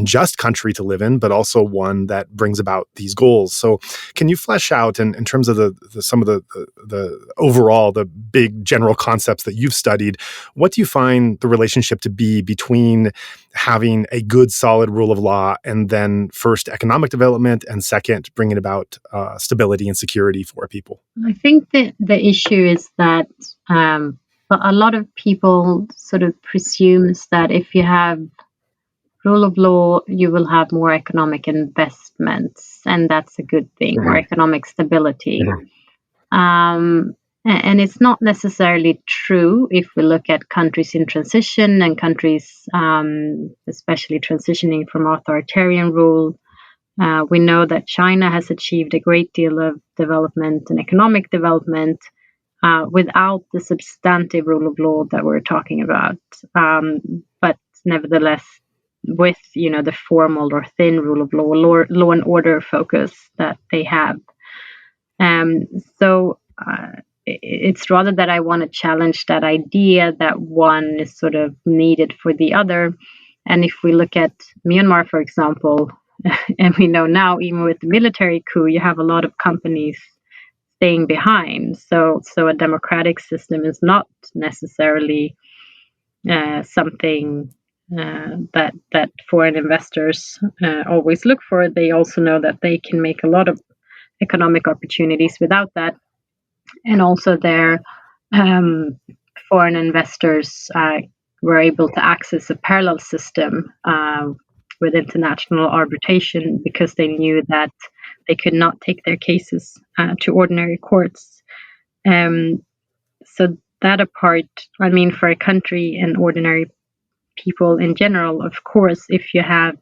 just country to live in, but also one that brings about these goals. So, can you flesh out in terms of some of the overall, the big general concepts that you've studied? What do you find the relationship to be between having a good, solid rule of law and then first economic development, and second bringing about stability and security for people? I think that the issue is that a lot of people sort of presumes that if you have rule of law, you will have more economic investments, and that's a good thing, more economic stability. And it's not necessarily true if we look at countries in transition and countries, especially transitioning from authoritarian rule. We know that China has achieved a great deal of development and economic development without the substantive rule of law that we're talking about. But nevertheless, with the formal or thin rule of law and order focus that they have. So it's rather that I want to challenge that idea that one is sort of needed for the other. And if we look at Myanmar, for example, and we know now, even with the military coup, you have a lot of companies staying behind. So a democratic system is not necessarily something that foreign investors always look for. They also know that they can make a lot of economic opportunities without that. And also their foreign investors were able to access a parallel system with international arbitration, because they knew that they could not take their cases to ordinary courts. So that apart, for a country and ordinary people in general, of course, if you have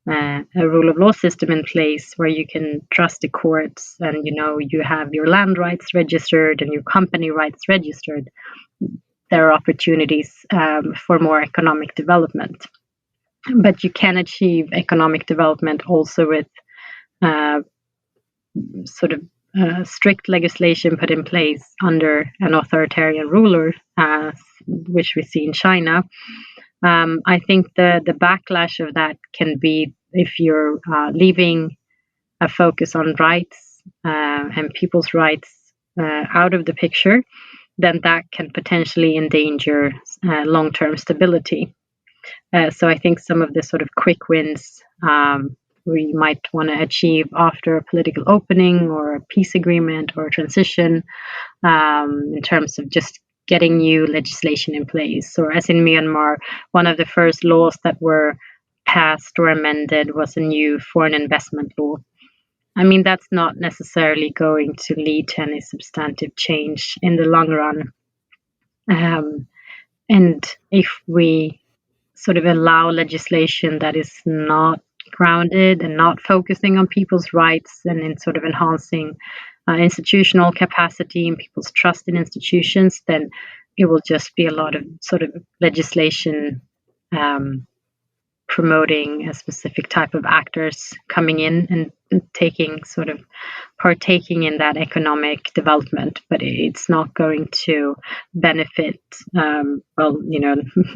a rule of law system in place where you can trust the courts, and you have your land rights registered and your company rights registered, there are opportunities for more economic development. But you can achieve economic development also with strict legislation put in place under an authoritarian ruler, which we see in China. I think the backlash of that can be if you're leaving a focus on rights and people's rights out of the picture, then that can potentially endanger long-term stability. So I think some of the sort of quick wins we might want to achieve after a political opening or a peace agreement or a transition, in terms of just getting new legislation in place. Or as in Myanmar, one of the first laws that were passed or amended was a new foreign investment law. I mean, that's not necessarily going to lead to any substantive change in the long run. And if we sort of allow legislation that is not grounded and not focusing on people's rights and in sort of enhancing institutional capacity and people's trust in institutions, then it will just be a lot of sort of legislation promoting a specific type of actors coming in and taking sort of partaking in that economic development, but it's not going to benefit,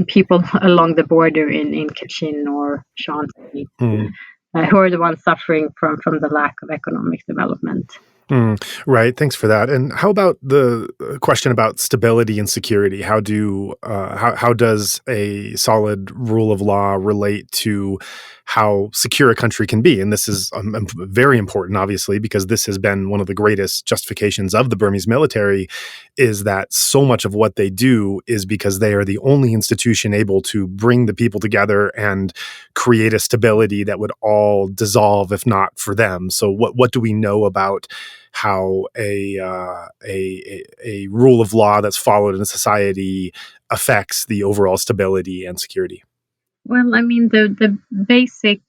people along the border in Kachin or Shanxi, who are the ones suffering from the lack of economic development. Right. Thanks for that. And how about the question about stability and security? How does a solid rule of law relate to how secure a country can be? And this is very important, obviously, because this has been one of the greatest justifications of the Burmese military, is that so much of what they do is because they are the only institution able to bring the people together and create a stability that would all dissolve if not for them. So what do we know about how a rule of law that's followed in a society affects the overall stability and security? Well, I mean, the basic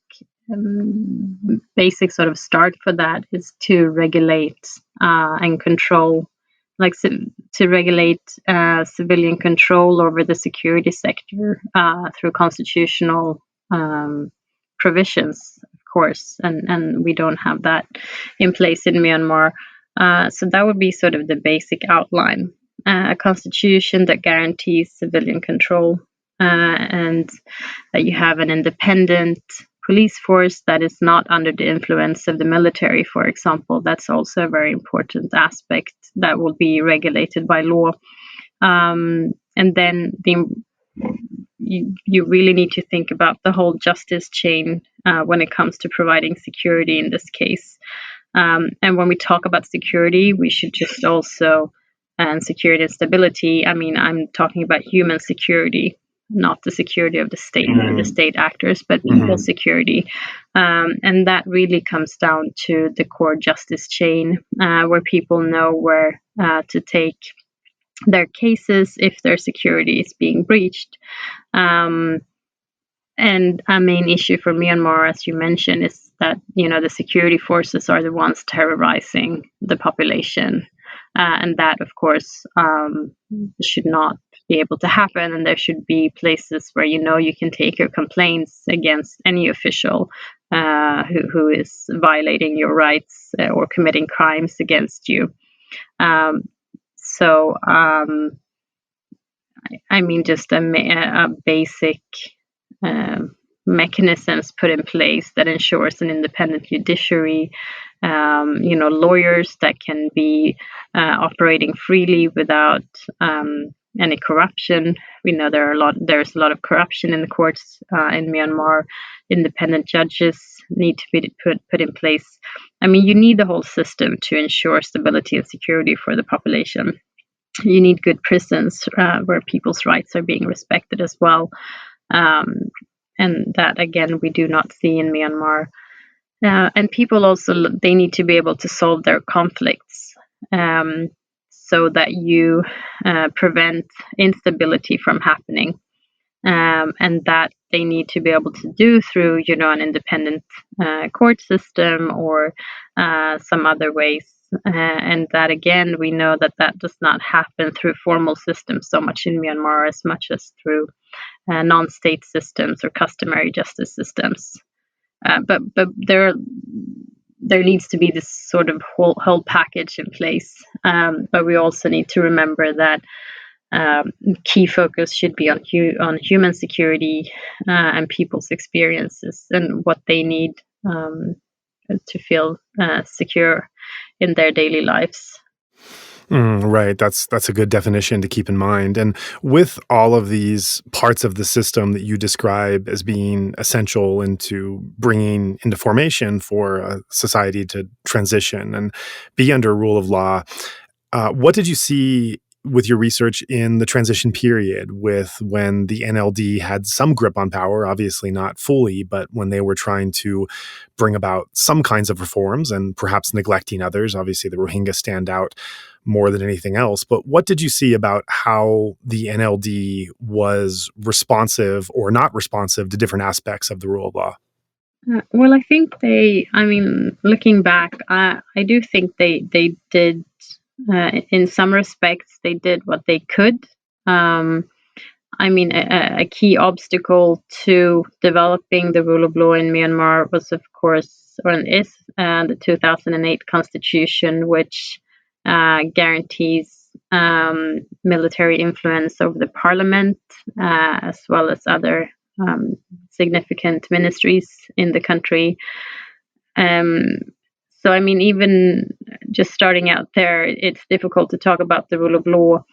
sort of start for that is to regulate and control, like to regulate civilian control over the security sector through constitutional provisions, of course, and we don't have that in place in Myanmar. So that would be sort of the basic outline. A constitution that guarantees civilian control, and that you have an independent police force that is not under the influence of the military, for example. That's also a very important aspect that will be regulated by law. And then you really need to think about the whole justice chain when it comes to providing security in this case. And when we talk about security, we should just also, and security and stability, I mean, I'm talking about human security, not the security of the state or the state actors, but people's security. And that really comes down to the core justice chain, where people know where to take their cases if their security is being breached. And a main issue for Myanmar, as you mentioned, is that, the security forces are the ones terrorizing the population. And that, of course, should not be able to happen. And there should be places where you can take your complaints against any official who is violating your rights or committing crimes against you. So, I mean, just a basic mechanisms put in place that ensures an independent judiciary, lawyers that can be operating freely without any corruption. We know there's a lot of corruption in the courts in Myanmar. Independent judges need to be put in place. I mean, you need the whole system to ensure stability and security for the population. You need good prisons where people's rights are being respected as well. And that, again, we do not see in Myanmar. And people also, they need to be able to solve their conflicts so that you prevent instability from happening. And that they need to be able to do through, an independent court system or some other ways. And that, again, we know that does not happen through formal systems so much in Myanmar as much as through non-state systems or customary justice systems. But there needs to be this sort of whole package in place. But we also need to remember that key focus should be on human security and people's experiences and what they need to feel secure in their daily lives. Right. That's a good definition to keep in mind. And with all of these parts of the system that you describe as being essential into bringing into formation for a society to transition and be under rule of law, what did you see with your research in the transition period, with when the NLD had some grip on power, obviously not fully, but when they were trying to bring about some kinds of reforms and perhaps neglecting others. Obviously, the Rohingya stand out more than anything else. But what did you see about how the NLD was responsive or not responsive to different aspects of the rule of law? Well, I think looking back, I do think they did, in some respects, they did what they could. A key obstacle to developing the rule of law in Myanmar was, of course, or is the 2008 constitution, which guarantees military influence over the parliament, as well as other significant ministries in the country. Even just starting out there, it's difficult to talk about the rule of law.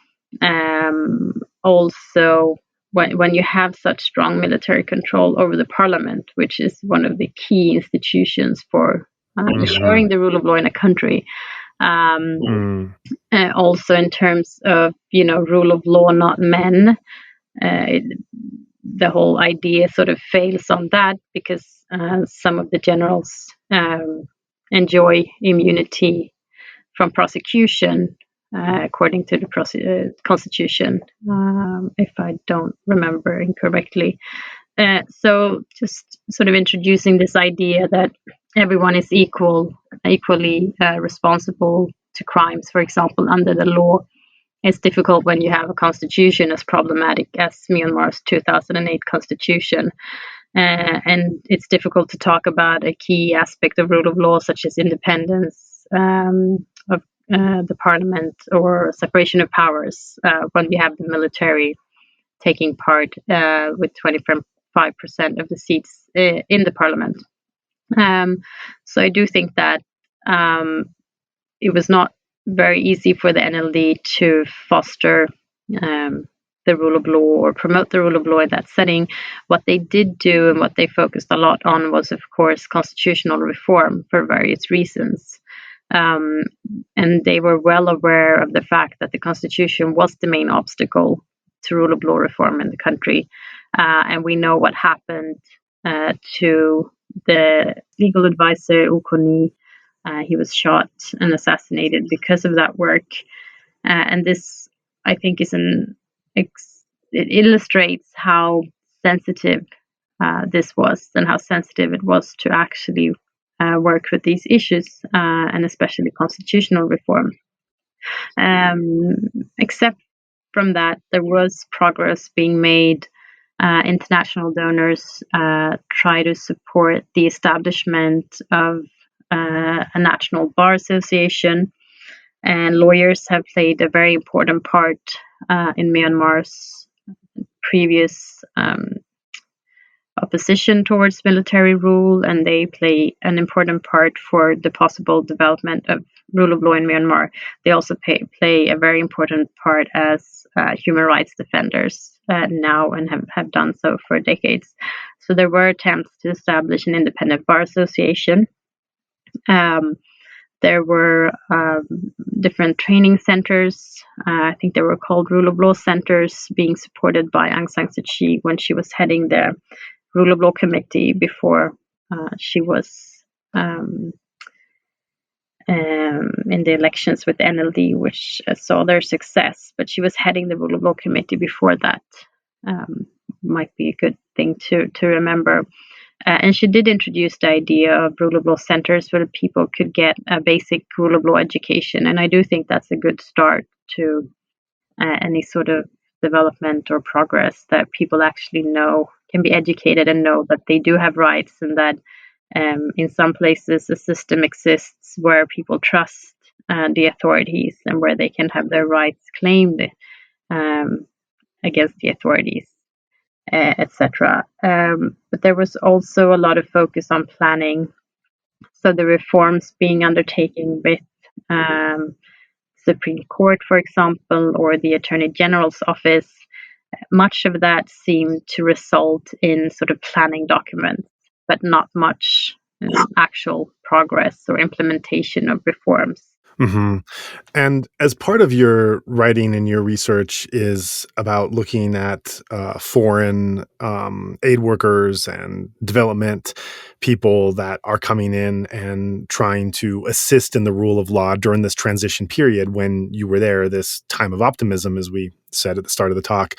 Also, when you have such strong military control over the parliament, which is one of the key institutions for ensuring the rule of law in a country. Also, in terms of rule of law, not men. The whole idea sort of fails on that because some of the generals enjoy immunity from prosecution, according to the constitution, if I don't remember incorrectly. So just sort of introducing this idea that everyone is equally responsible to crimes, for example, under the law. It's difficult when you have a constitution as problematic as Myanmar's 2008 constitution. And it's difficult to talk about a key aspect of rule of law, such as independence of the parliament or separation of powers, when you have the military taking part with 25% of the seats in the parliament. So I do think that it was not very easy for the NLD to foster the rule of law or promote the rule of law in that setting. What they did do and what they focused a lot on was, of course, constitutional reform for various reasons. And they were well aware of the fact that the constitution was the main obstacle to rule of law reform in the country. And we know what happened to the legal advisor, Ukoni. He was shot and assassinated because of that work. And this, I think, it illustrates how sensitive this was and how sensitive it was to actually work with these issues, and especially constitutional reform. Except from that, there was progress being made. International donors try to support the establishment of a national bar association, and lawyers have played a very important part in Myanmar's previous opposition towards military rule, and they play an important part for the possible development of rule of law in Myanmar. They also play a very important part as human rights defenders now, and have done so for decades. So there were attempts to establish an independent bar association. There were different training centers. I think they were called rule of law centers, being supported by Aung San Suu Kyi when she was heading the rule of law committee before she was in the elections with the NLD, which saw their success. But she was heading the rule of law committee before that. Might be a good thing to remember. And she did introduce the idea of rule of law centers where people could get a basic rule of law education. And I do think that's a good start to any sort of development or progress, that people actually can be educated and know that they do have rights, and that in some places a system exists where people trust the authorities and where they can have their rights claimed against the authorities, etc. But there was also a lot of focus on planning. So the reforms being undertaken with Supreme Court, for example, or the Attorney General's office, much of that seemed to result in sort of planning documents, but not much actual progress or implementation of reforms. Hmm. And as part of your writing and your research is about looking at foreign aid workers and development people that are coming in and trying to assist in the rule of law during this transition period when you were there, this time of optimism, as we said at the start of the talk.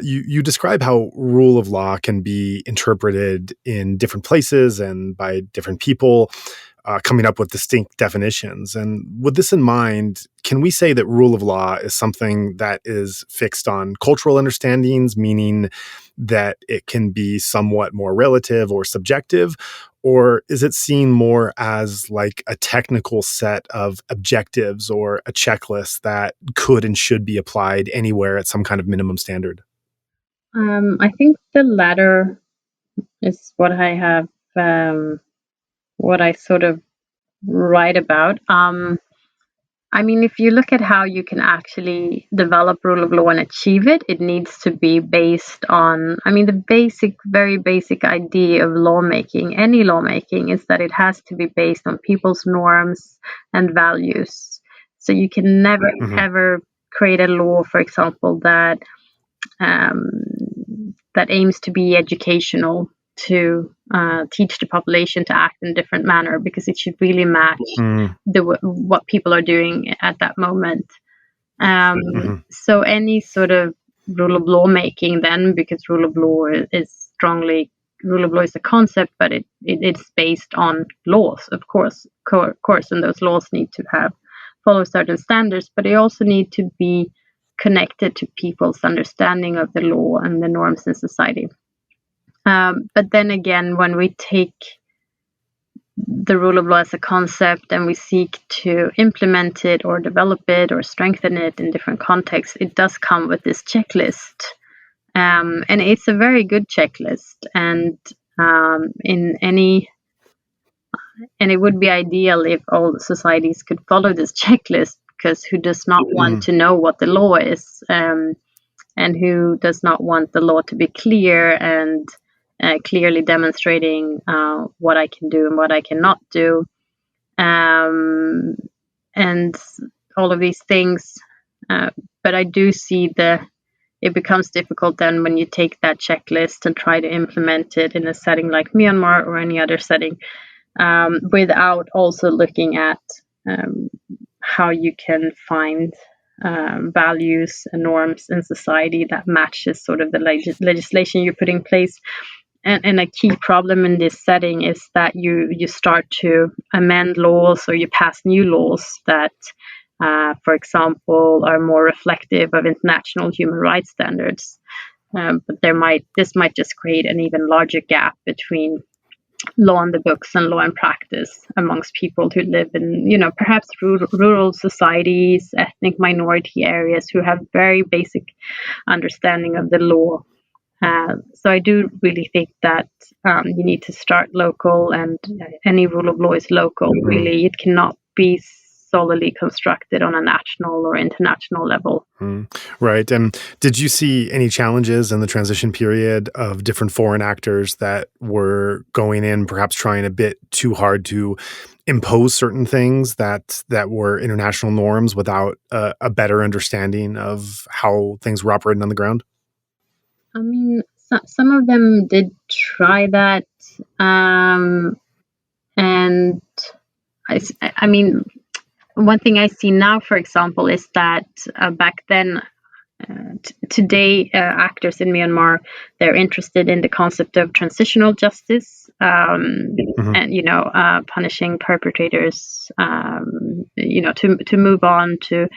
You describe how rule of law can be interpreted in different places and by different people, coming up with distinct definitions. And with this in mind, can we say that rule of law is something that is fixed on cultural understandings, meaning that it can be somewhat more relative or subjective? Or is it seen more as like a technical set of objectives or a checklist that could and should be applied anywhere at some kind of minimum standard? I think the latter is what I have, what I sort of write about. I mean, if you look at how you can actually develop rule of law and achieve it, it needs to be based on, I mean, the basic, very basic idea of lawmaking, any lawmaking, is that it has to be based on people's norms and values. So you can never, Hmm. ever create a law, for example, um, that aims to be educational, to teach the population to act in a different manner, because it should really match what people are doing at that moment. Hmm. So any sort of rule of law making, then, because rule of law is strongly, rule of law is a concept, but it's based on laws, of course, and those laws need to have follow certain standards, but they also need to be connected to people's understanding of the law and the norms in society. But then again, when we take the rule of law as a concept and we seek to implement it or develop it or strengthen it in different contexts, it does come with this checklist. And it's a very good checklist. And it would be ideal if all societies could follow this checklist, because who does not want to know what the law is? And who does not want the law to be clear and clearly demonstrating what I can do and what I cannot do, and all of these things. But I do see it becomes difficult then when you take that checklist and try to implement it in a setting like Myanmar or any other setting, without also looking at how you can find values and norms in society that matches sort of the legislation you put in place. And a key problem in this setting is that you start to amend laws or you pass new laws that, for example, are more reflective of international human rights standards. But this might just create an even larger gap between law in the books and law in practice amongst people who live in, perhaps rural societies, ethnic minority areas, who have very basic understanding of the law. So I do really think that you need to start local, and any rule of law is local. Really, it cannot be solely constructed on a national or international level. Right. And did you see any challenges in the transition period of different foreign actors that were going in, perhaps trying a bit too hard to impose certain things that were international norms without a better understanding of how things were operating on the ground? I mean, some of them did try that, and I mean, one thing I see now, for example, is that back then, today, actors in Myanmar, they're interested in the concept of transitional justice, Hmm. and punishing perpetrators, to move on, to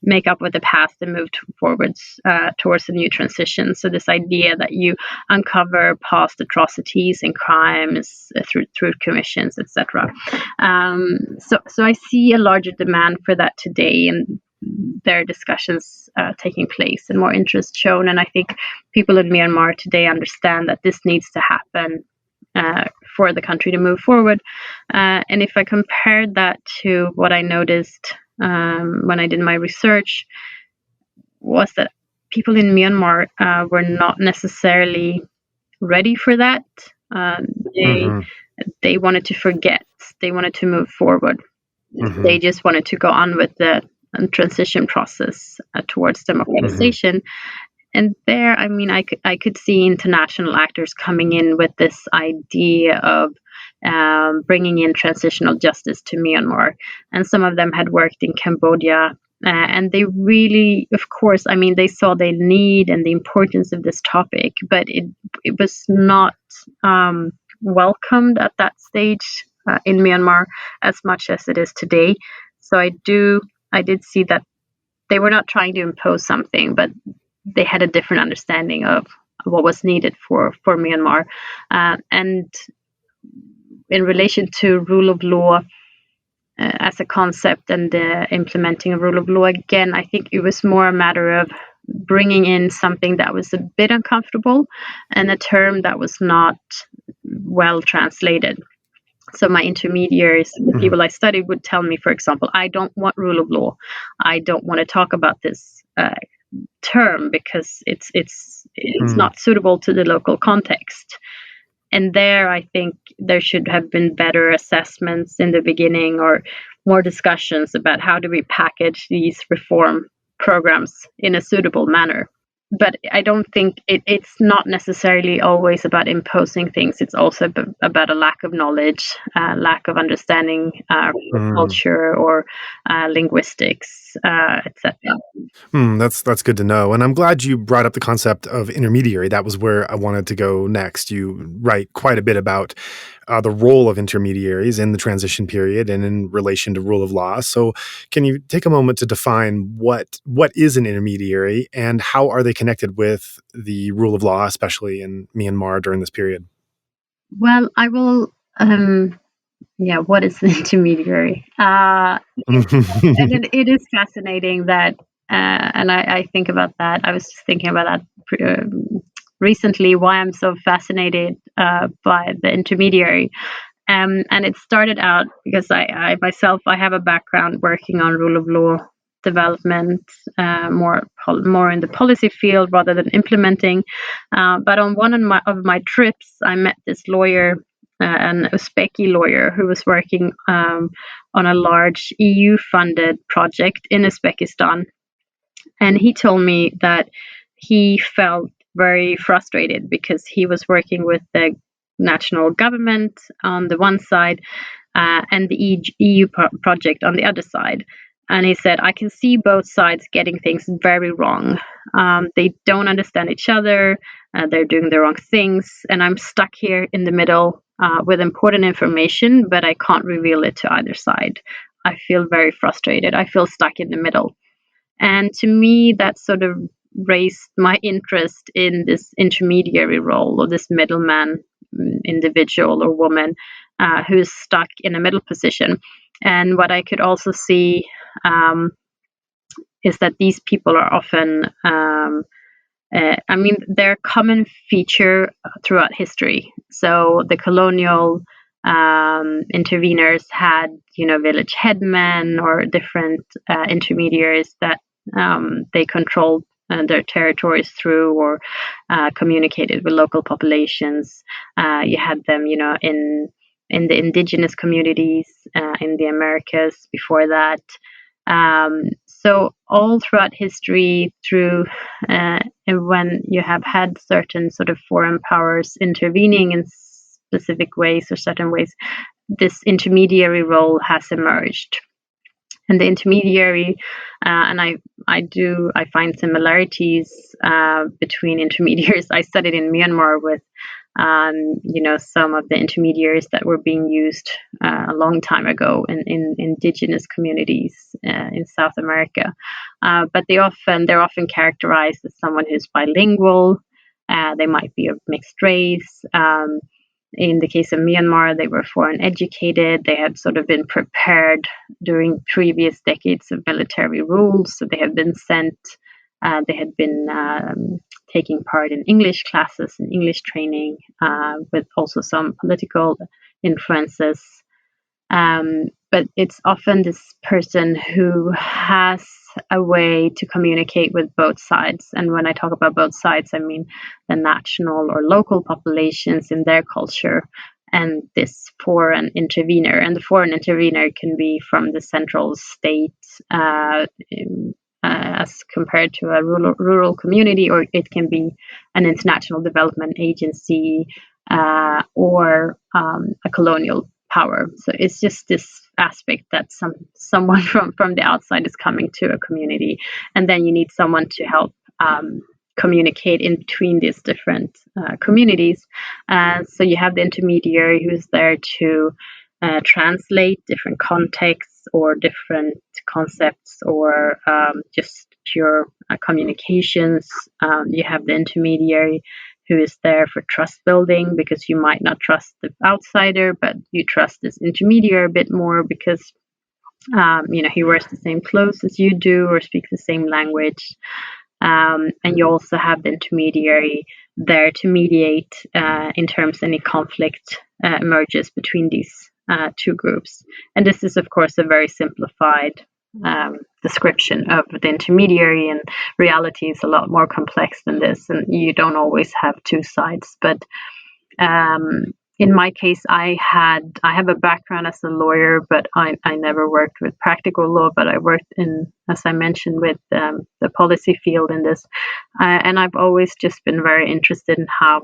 make up with the past and move forwards towards a new transition. So this idea that you uncover past atrocities and crimes through commissions, etc. So I see a larger demand for that today, and there are discussions taking place and more interest shown. And I think people in Myanmar today understand that this needs to happen for the country to move forward. And if I compared that to what I noticed when I did my research, was that people in Myanmar were not necessarily ready for that. They Hmm. they wanted to forget. They wanted to move forward. They just wanted to go on with the transition process towards democratization. And there, I mean, I could see international actors coming in with this idea of bringing in transitional justice to Myanmar. And some of them had worked in Cambodia. And they really, of course, I mean, they saw the need and the importance of this topic, but it was not welcomed at that stage in Myanmar as much as it is today. So I did see that they were not trying to impose something, but they had a different understanding of what was needed for Myanmar. And in relation to rule of law as a concept and implementing a rule of law, again, I think it was more a matter of bringing in something that was a bit uncomfortable and a term that was not well translated. So my intermediaries, the people I studied, would tell me, for example, I don't want rule of law. I don't want to talk about this term because it's not suitable to the local context. And there, I think there should have been better assessments in the beginning or more discussions about how do we package these reform programs in a suitable manner. But I don't think it's not necessarily always about imposing things. It's also about a lack of knowledge, lack of understanding culture or linguistics, etc. That's good to know. And I'm glad you brought up the concept of intermediary. That was where I wanted to go next. You write quite a bit about the role of intermediaries in the transition period and in relation to rule of law. So can you take a moment to define what is an intermediary and how are they connected with the rule of law, especially in Myanmar during this period? Well, I will... what is the intermediary? And it is fascinating that, and I think about that. I was just thinking about that recently, why I'm so fascinated by the intermediary. And it started out because I myself, I have a background working on rule of law development, more in the policy field rather than implementing. But on one of my trips, I met this lawyer, an Uzbeki lawyer who was working on a large EU-funded project in Uzbekistan. And he told me that he felt very frustrated because he was working with the national government on the one side and the EU project on the other side. And he said, I can see both sides getting things very wrong. They don't understand each other. They're doing the wrong things. And I'm stuck here in the middle with important information, but I can't reveal it to either side. I feel very frustrated. I feel stuck in the middle. And to me, that sort of raised my interest in this intermediary role or this middleman individual or woman who's stuck in a middle position. And what I could also see is that these people are often, they're a common feature throughout history. So the colonial interveners had, village headmen or different intermediaries that they controlled their territories through or communicated with local populations. You had them, in the indigenous communities in the Americas before that. So all throughout history, through when you have had certain sort of foreign powers intervening in specific ways or certain ways, this intermediary role has emerged. And the intermediary, and I find similarities between intermediaries. I studied in Myanmar with, some of the intermediaries that were being used a long time ago in indigenous communities in South America. But they're often characterized as someone who's bilingual. They might be of mixed race. In the case of Myanmar, they were foreign educated. They had sort of been prepared during previous decades of military rule. So they had been sent, they had been taking part in English classes and English training with also some political influences. But it's often this person who has a way to communicate with both sides. And when I talk about both sides, I mean the national or local populations in their culture, and this foreign intervener. And the foreign intervener can be from the central state, as compared to a rural community, or it can be an international development agency, or a colonial power. So it's just this aspect that someone from the outside is coming to a community, and then you need someone to help communicate in between these different communities. So you have the intermediary who's there to translate different contexts or different concepts, or just pure communications. You have the intermediary who is there for trust building, because you might not trust the outsider, but you trust this intermediary a bit more because he wears the same clothes as you do or speaks the same language. And you also have the intermediary there to mediate in terms any conflict emerges between these two groups. And this is, of course, a very simplified description of the intermediary, and reality is a lot more complex than this, and you don't always have two sides. But in my case, I have a background as a lawyer, but I never worked with practical law, but I worked in, as I mentioned, with the policy field in this. And I've always just been very interested in how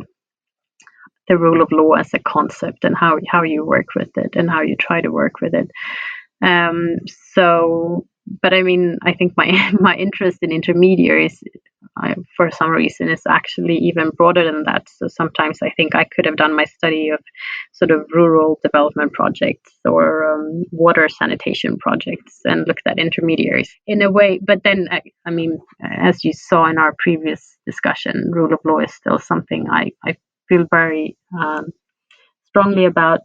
the rule of law as a concept, and how you work with it and how you try to work with it. But I mean, I think my interest in intermediaries, for some reason, is actually even broader than that. So sometimes I think I could have done my study of sort of rural development projects or water sanitation projects and looked at intermediaries in a way. But then, I mean, as you saw in our previous discussion, rule of law is still something I feel very strongly about.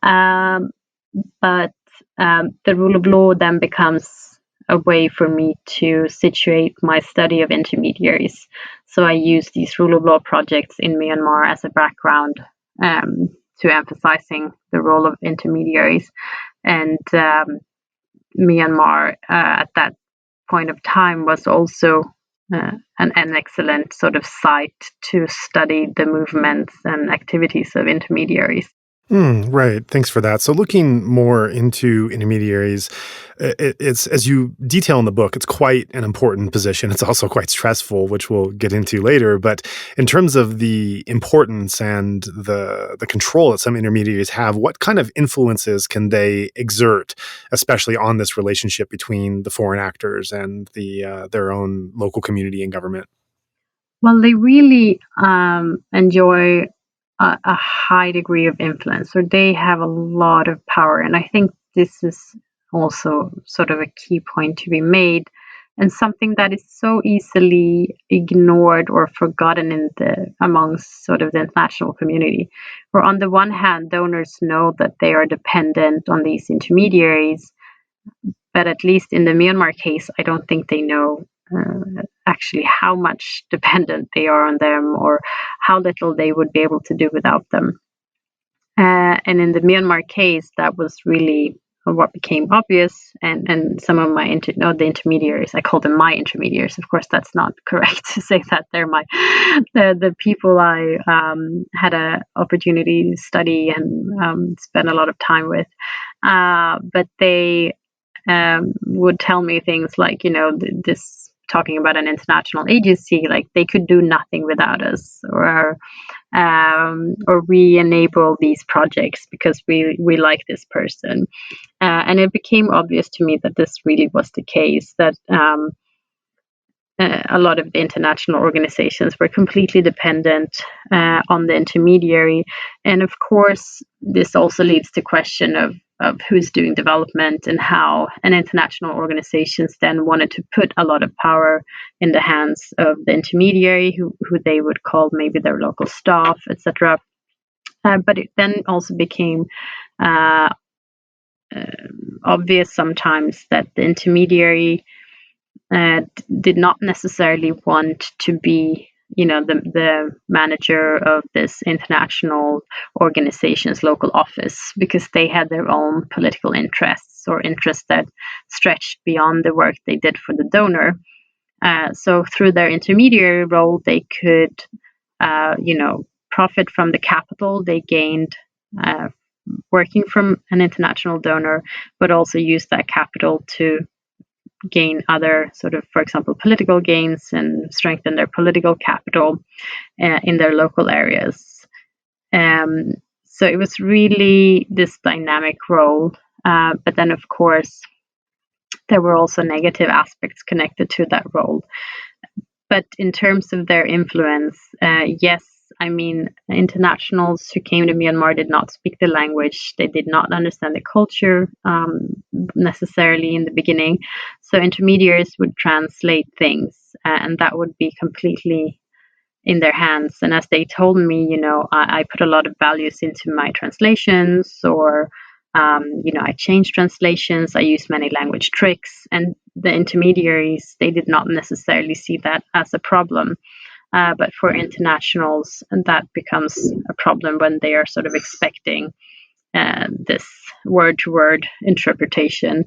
But the rule of law then becomes a way for me to situate my study of intermediaries. So I use these rule of law projects in Myanmar as a background to emphasizing the role of intermediaries. And Myanmar at that point of time was also an excellent sort of site to study the movements and activities of intermediaries. Right. Thanks for that. So looking more into intermediaries, it's, as you detail in the book, it's quite an important position. It's also quite stressful, which we'll get into later. But in terms of the importance and the control that some intermediaries have, what kind of influences can they exert, especially on this relationship between the foreign actors and their own local community and government? Well, they really enjoy a high degree of influence, or they have a lot of power. And I think this is also sort of a key point to be made, and something that is so easily ignored or forgotten amongst sort of the international community. Where on the one hand, donors know that they are dependent on these intermediaries, but at least in the Myanmar case, I don't think they know actually how much dependent they are on them, or how little they would be able to do without them. And in the Myanmar case, that was really what became obvious. And some of the intermediaries, I call them my intermediaries. Of course, that's not correct to say that they're the people I had an opportunity to study and spend a lot of time with. But they would tell me things like, this, talking about an international agency, like they could do nothing without us, or we enable these projects because we like this person. And it became obvious to me that this really was the case, that a lot of the international organizations were completely dependent on the intermediary. And of course, this also leads to question of who's doing development, and how an international organizations then wanted to put a lot of power in the hands of the intermediary, who they would call maybe their local staff, etc. But it then also became obvious sometimes that the intermediary did not necessarily want to be, the manager of this international organization's local office, because they had their own political interests, or interests that stretched beyond the work they did for the donor. So through their intermediary role, they could, profit from the capital they gained working from an international donor, but also use that capital to gain other sort of, for example, political gains and strengthen their political capital in their local areas. So it was really this dynamic role. But then, of course, there were also negative aspects connected to that role. But in terms of their influence, yes, I mean, internationals who came to Myanmar did not speak the language. They did not understand the culture necessarily in the beginning. So intermediaries would translate things, and that would be completely in their hands. And as they told me, I put a lot of values into my translations, or I changed translations. I used many language tricks, and the intermediaries, they did not necessarily see that as a problem. But for internationals, that becomes a problem when they are sort of expecting this word-to-word interpretation.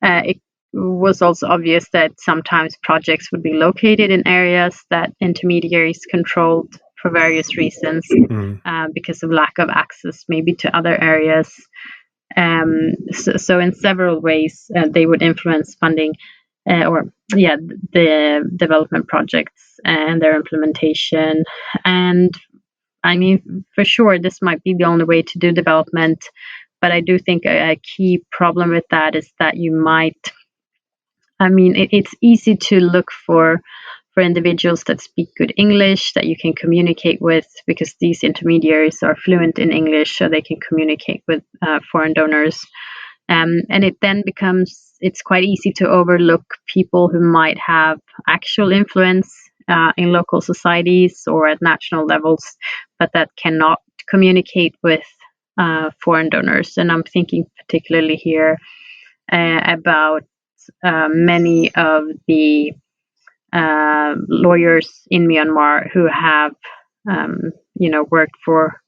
It was also obvious that sometimes projects would be located in areas that intermediaries controlled for various reasons, because of lack of access maybe to other areas. So in several ways, they would influence funding the development projects and their implementation. And I mean, for sure, this might be the only way to do development, but I do think a key problem with that is that it's easy to look for individuals that speak good English, that you can communicate with, because these intermediaries are fluent in English, so they can communicate with foreign donors. And it then it's quite easy to overlook people who might have actual influence in local societies or at national levels, but that cannot communicate with foreign donors. And I'm thinking particularly here about many of the lawyers in Myanmar who have, worked for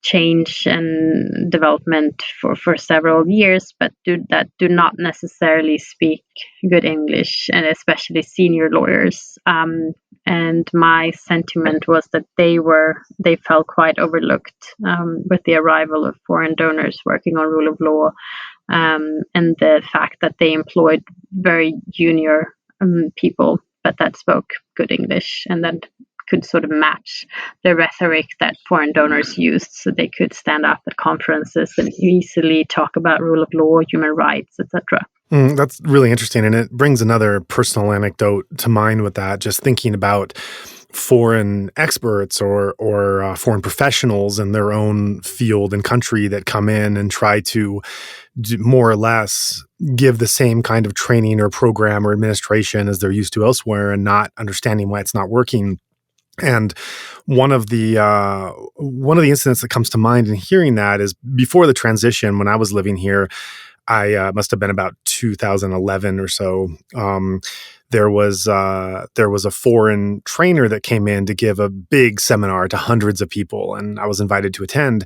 change and development for several years, but do not necessarily speak good English, and especially senior lawyers. And my sentiment was that they felt quite overlooked with the arrival of foreign donors working on rule of law, and the fact that they employed very junior people, but that spoke good English, and then could sort of match the rhetoric that foreign donors used, so they could stand up at conferences and easily talk about rule of law, human rights, etc. That's really interesting, and it brings another personal anecdote to mind with that, just thinking about foreign experts or foreign professionals in their own field and country that come in and try to more or less give the same kind of training or program or administration as they're used to elsewhere, and not understanding why it's not working. And one of the incidents that comes to mind in hearing that is before the transition, when I was living here, I must have been about 2011 or so. There was a foreign trainer that came in to give a big seminar to hundreds of people, and I was invited to attend.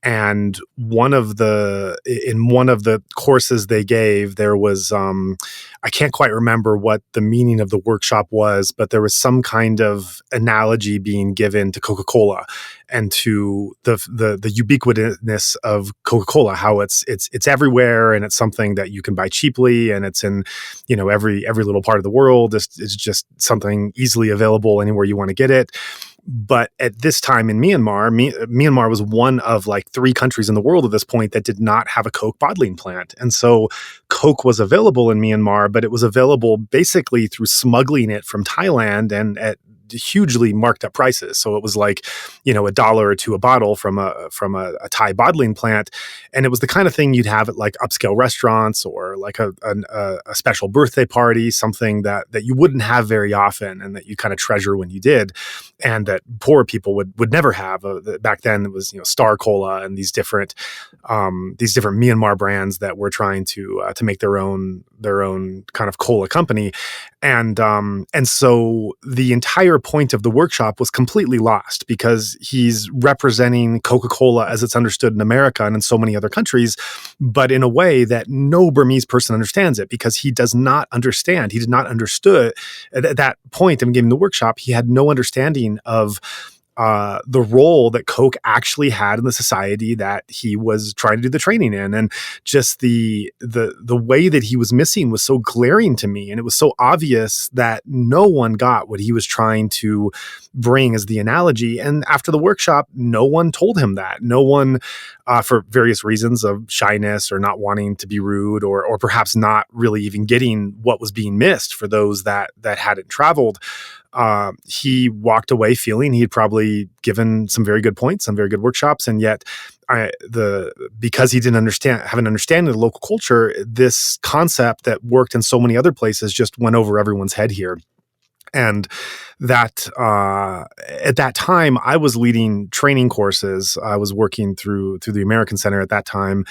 And in one of the courses they gave, there was, I can't quite remember what the meaning of the workshop was, but there was some kind of analogy being given to Coca-Cola and to the ubiquitousness of Coca-Cola, how it's everywhere, and it's something that you can buy cheaply, and it's in, every little part of the world. It's just something easily available anywhere you want to get it. But at this time in Myanmar was one of like 3 countries in the world at this point that did not have a Coke bottling plant. And so Coke was available in Myanmar, but it was available basically through smuggling it from Thailand and at hugely marked up prices. So it was like, $1 or $2 a bottle from a Thai bottling plant. And it was the kind of thing you'd have at like upscale restaurants or like a special birthday party, something that you wouldn't have very often and that you kind of treasure when you did, and that poor people would never have. Back then it was, Star Cola and these different Myanmar brands that were trying to make their own kind of cola company. And so the entire point of the workshop was completely lost, because he's representing Coca-Cola as it's understood in America and in so many other countries, but in a way that no Burmese person understands it, because he does not understand. He did not understood at that point in giving the workshop. He had no understanding of the role that Coke actually had in the society that he was trying to do the training in, and just the way that he was missing was so glaring to me, and it was so obvious that no one got what he was trying to bring as the analogy. And after the workshop, no one told him that. No one, for various reasons of shyness or not wanting to be rude, or perhaps not really even getting what was being missed for those that hadn't traveled. He walked away feeling he had probably given some very good points, some very good workshops, and yet because he didn't have an understanding of the local culture, this concept that worked in so many other places just went over everyone's head here. And that at that time, I was leading training courses. I was working through the American Center at that time.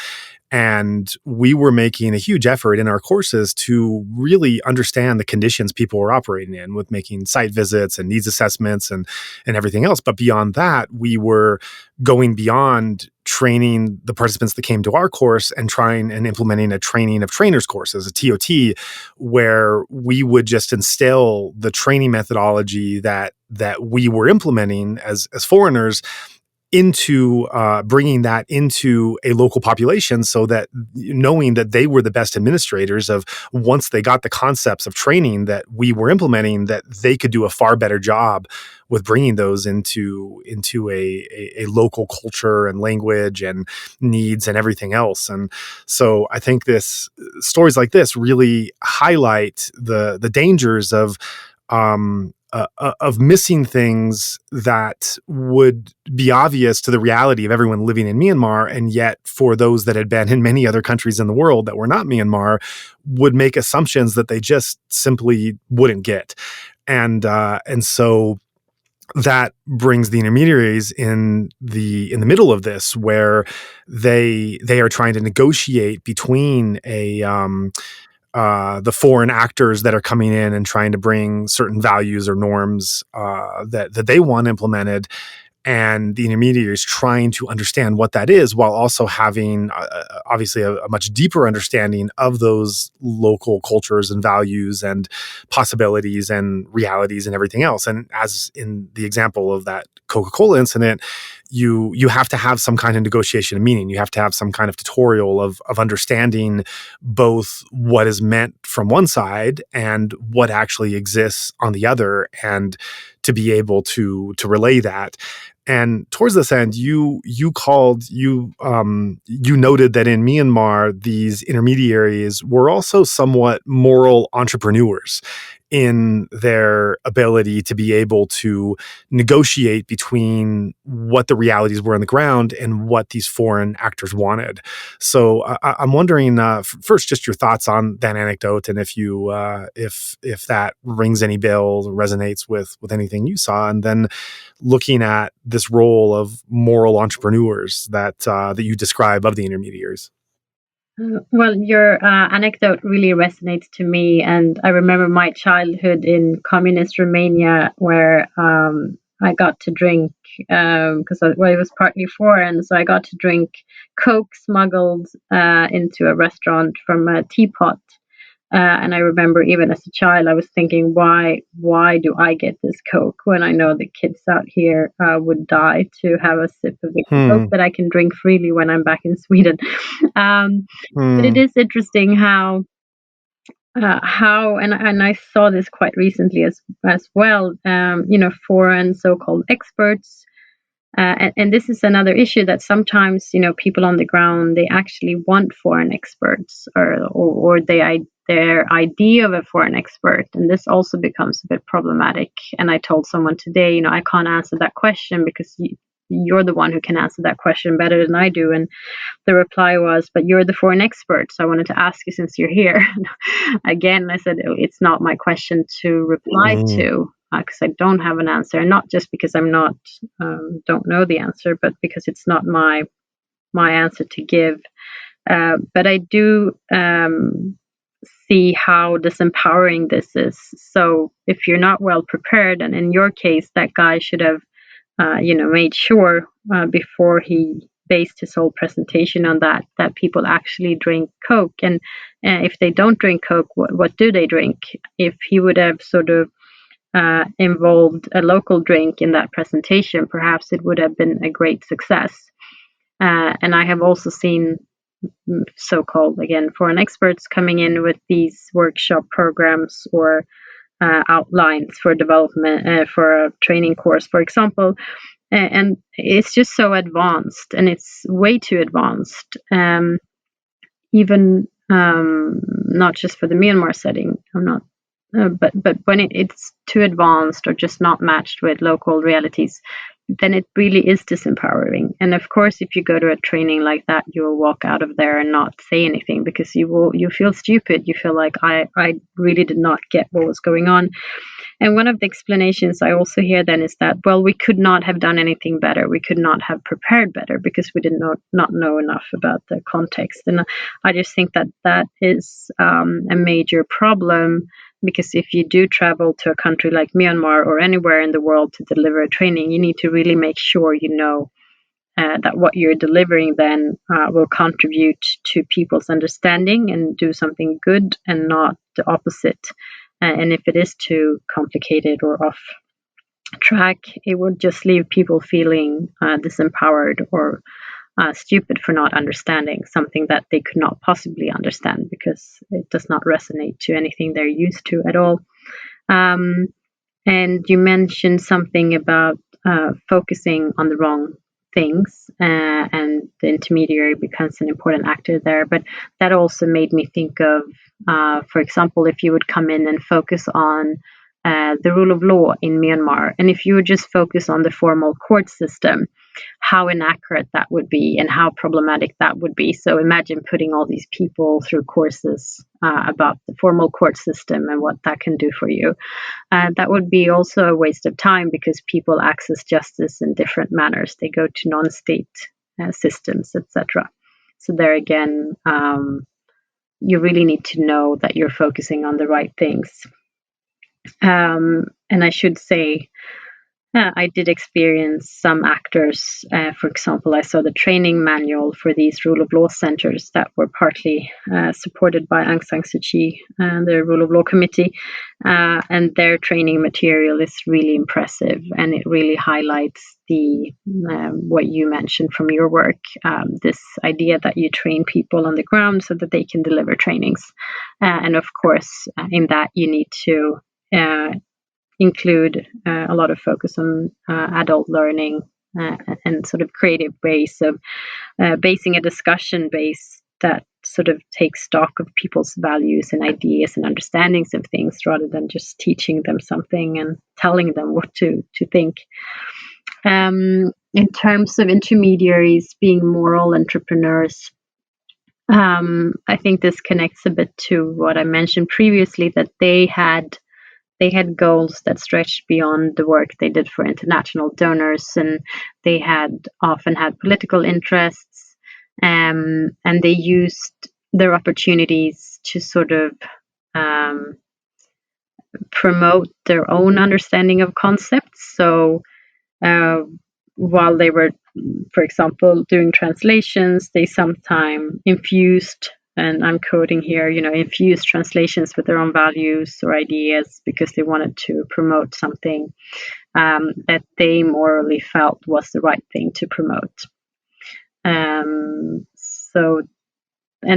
And we were making a huge effort in our courses to really understand the conditions people were operating in, with making site visits and needs assessments and everything else. But beyond that, we were going beyond training the participants that came to our course and trying and implementing a training of trainers courses, a TOT, where we would just instill the training methodology that we were implementing as foreigners into bringing that into a local population, so that knowing that they were the best administrators of, once they got the concepts of training that we were implementing, that they could do a far better job with bringing those into a local culture and language and needs and everything else. And so I think stories like this really highlight the dangers of missing things that would be obvious to the reality of everyone living in Myanmar, and yet for those that had been in many other countries in the world that were not Myanmar, would make assumptions that they just simply wouldn't get. And so that brings the intermediaries in the middle of this, where they are trying to negotiate between the foreign actors that are coming in and trying to bring certain values or norms that they want implemented, and the intermediaries trying to understand what that is, while also having obviously a much deeper understanding of those local cultures and values and possibilities and realities and everything else. And as in the example of that Coca-Cola incident, you have to have some kind of negotiation of meaning. You have to have some kind of tutorial of understanding both what is meant from one side and what actually exists on the other, and to be able to relay that. And towards this end, you noted that in Myanmar, these intermediaries were also somewhat moral entrepreneurs in their ability to be able to negotiate between what the realities were on the ground and what these foreign actors wanted. So I'm wondering, first, just your thoughts on that anecdote, and if you if that rings any bells, resonates with anything you saw, and then looking at this role of moral entrepreneurs that you describe of the intermediaries. Well, your anecdote really resonates to me, and I remember my childhood in communist Romania, where I got to drink, because it was partly foreign, so I got to drink Coke smuggled into a restaurant from a teapot. And I remember, even as a child, I was thinking, why do I get this Coke when I know the kids out here would die to have a sip of the Coke that I can drink freely when I'm back in Sweden. But it is interesting how and I saw this quite recently as well. Foreign so-called experts. And this is another issue, that sometimes, people on the ground, they actually want foreign experts, or their idea of a foreign expert. And this also becomes a bit problematic. And I told someone today, I can't answer that question because you're the one who can answer that question better than I do. And the reply was, but you're the foreign expert, so I wanted to ask you since you're here. Again, I said, it's not my question to reply to, because I don't have an answer, and not just because I'm not don't know the answer, but because it's not my answer to give. But I do see how disempowering this is. So if you're not well prepared, and in your case, that guy should have made sure before he based his whole presentation on that people actually drink Coke, and if they don't drink Coke, what do they drink? If he would have sort of involved a local drink in that presentation, perhaps it would have been a great success. And I have also seen so-called, again, foreign experts coming in with these workshop programs or outlines for development, for a training course, for example. And it's just so advanced, and it's way too advanced. Even not just for the Myanmar setting, I'm not, but when it's too advanced or just not matched with local realities, then it really is disempowering. And of course, if you go to a training like that, you will walk out of there and not say anything because you feel stupid. You feel like I really did not get what was going on. And one of the explanations I also hear then is that, well, we could not have done anything better. We could not have prepared better because we did not know enough about the context. And I just think that is a major problem, because if you do travel to a country like Myanmar or anywhere in the world to deliver a training, you need to really make sure you know that what you're delivering then will contribute to people's understanding and do something good and not the opposite. And if it is too complicated or off track, it would just leave people feeling disempowered or stupid for not understanding something that they could not possibly understand because it does not resonate to anything they're used to at all. And you mentioned something about focusing on the wrong things, and the intermediary becomes an important actor there. But that also made me think of, for example, if you would come in and focus on the rule of law in Myanmar, and if you would just focus on the formal court system, how inaccurate that would be and how problematic that would be. So imagine putting all these people through courses about the formal court system and what that can do for you. That would be also a waste of time because people access justice in different manners. They go to non-state systems, etc. So there again, you really need to know that you're focusing on the right things. And I should say, I did experience some actors. For example, I saw the training manual for these rule of law centers that were partly supported by Aung San Suu Kyi and the Rule of Law Committee. And their training material is really impressive, and it really highlights the what you mentioned from your work, this idea that you train people on the ground so that they can deliver trainings. And of course, in that you need to include a lot of focus on adult learning and sort of creative ways of basing a discussion base that sort of takes stock of people's values and ideas and understandings of things, rather than just teaching them something and telling them what to think. In terms of intermediaries being moral entrepreneurs, I think this connects a bit to what I mentioned previously, that they had goals that stretched beyond the work they did for international donors, and they often had political interests, and they used their opportunities to sort of promote their own understanding of concepts. So while they were, for example, doing translations, they sometimes infused, and I'm quoting here, infused translations with their own values or ideas because they wanted to promote something that they morally felt was the right thing to promote. And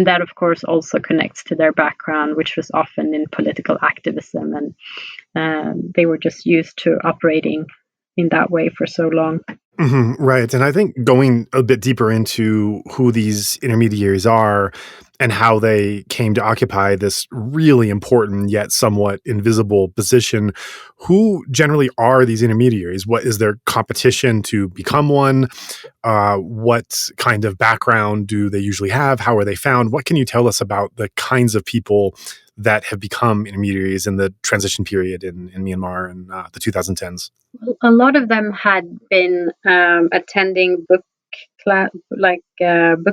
that, of course, also connects to their background, which was often in political activism, and they were just used to operating in that way for so long. Mm-hmm, right. And I think going a bit deeper into who these intermediaries are and how they came to occupy this really important yet somewhat invisible position, who generally are these intermediaries? What is their competition to become one? What kind of background do they usually have? How are they found? What can you tell us about the kinds of people that have become intermediaries in the transition period in Myanmar in the 2010s? A lot of them had been attending book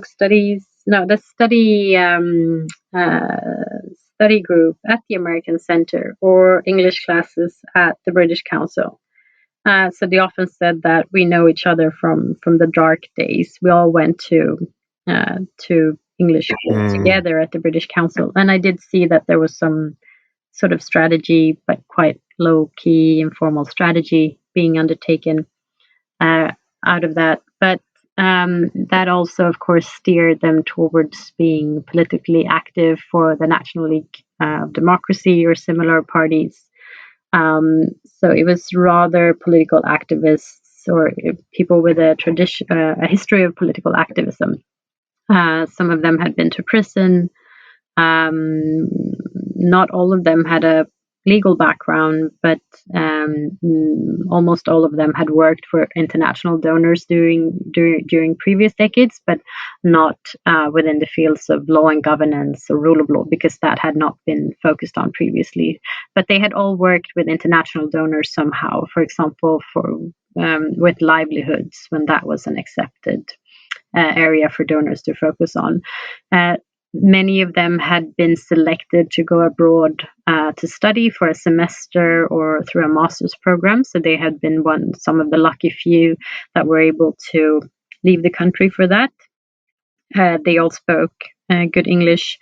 studies. No, the study group at the American Center, or English classes at the British Council. So they often said that we know each other from the dark days. We all went to English school together at the British Council, and I did see that there was some sort of strategy, but quite low-key informal strategy being undertaken out of that. But that also, of course, steered them towards being politically active for the National League of Democracy or similar parties. So it was rather political activists or people with a tradition, a history of political activism. Some of them had been to prison. Not all of them had a legal background, but almost all of them had worked for international donors during previous decades, but not within the fields of law and governance or rule of law, because that had not been focused on previously. But they had all worked with international donors somehow, for example, with livelihoods, when that was an accepted area for donors to focus on. Many of them had been selected to go abroad to study for a semester or through a master's program. So they had been some of the lucky few that were able to leave the country for that. They all spoke good English.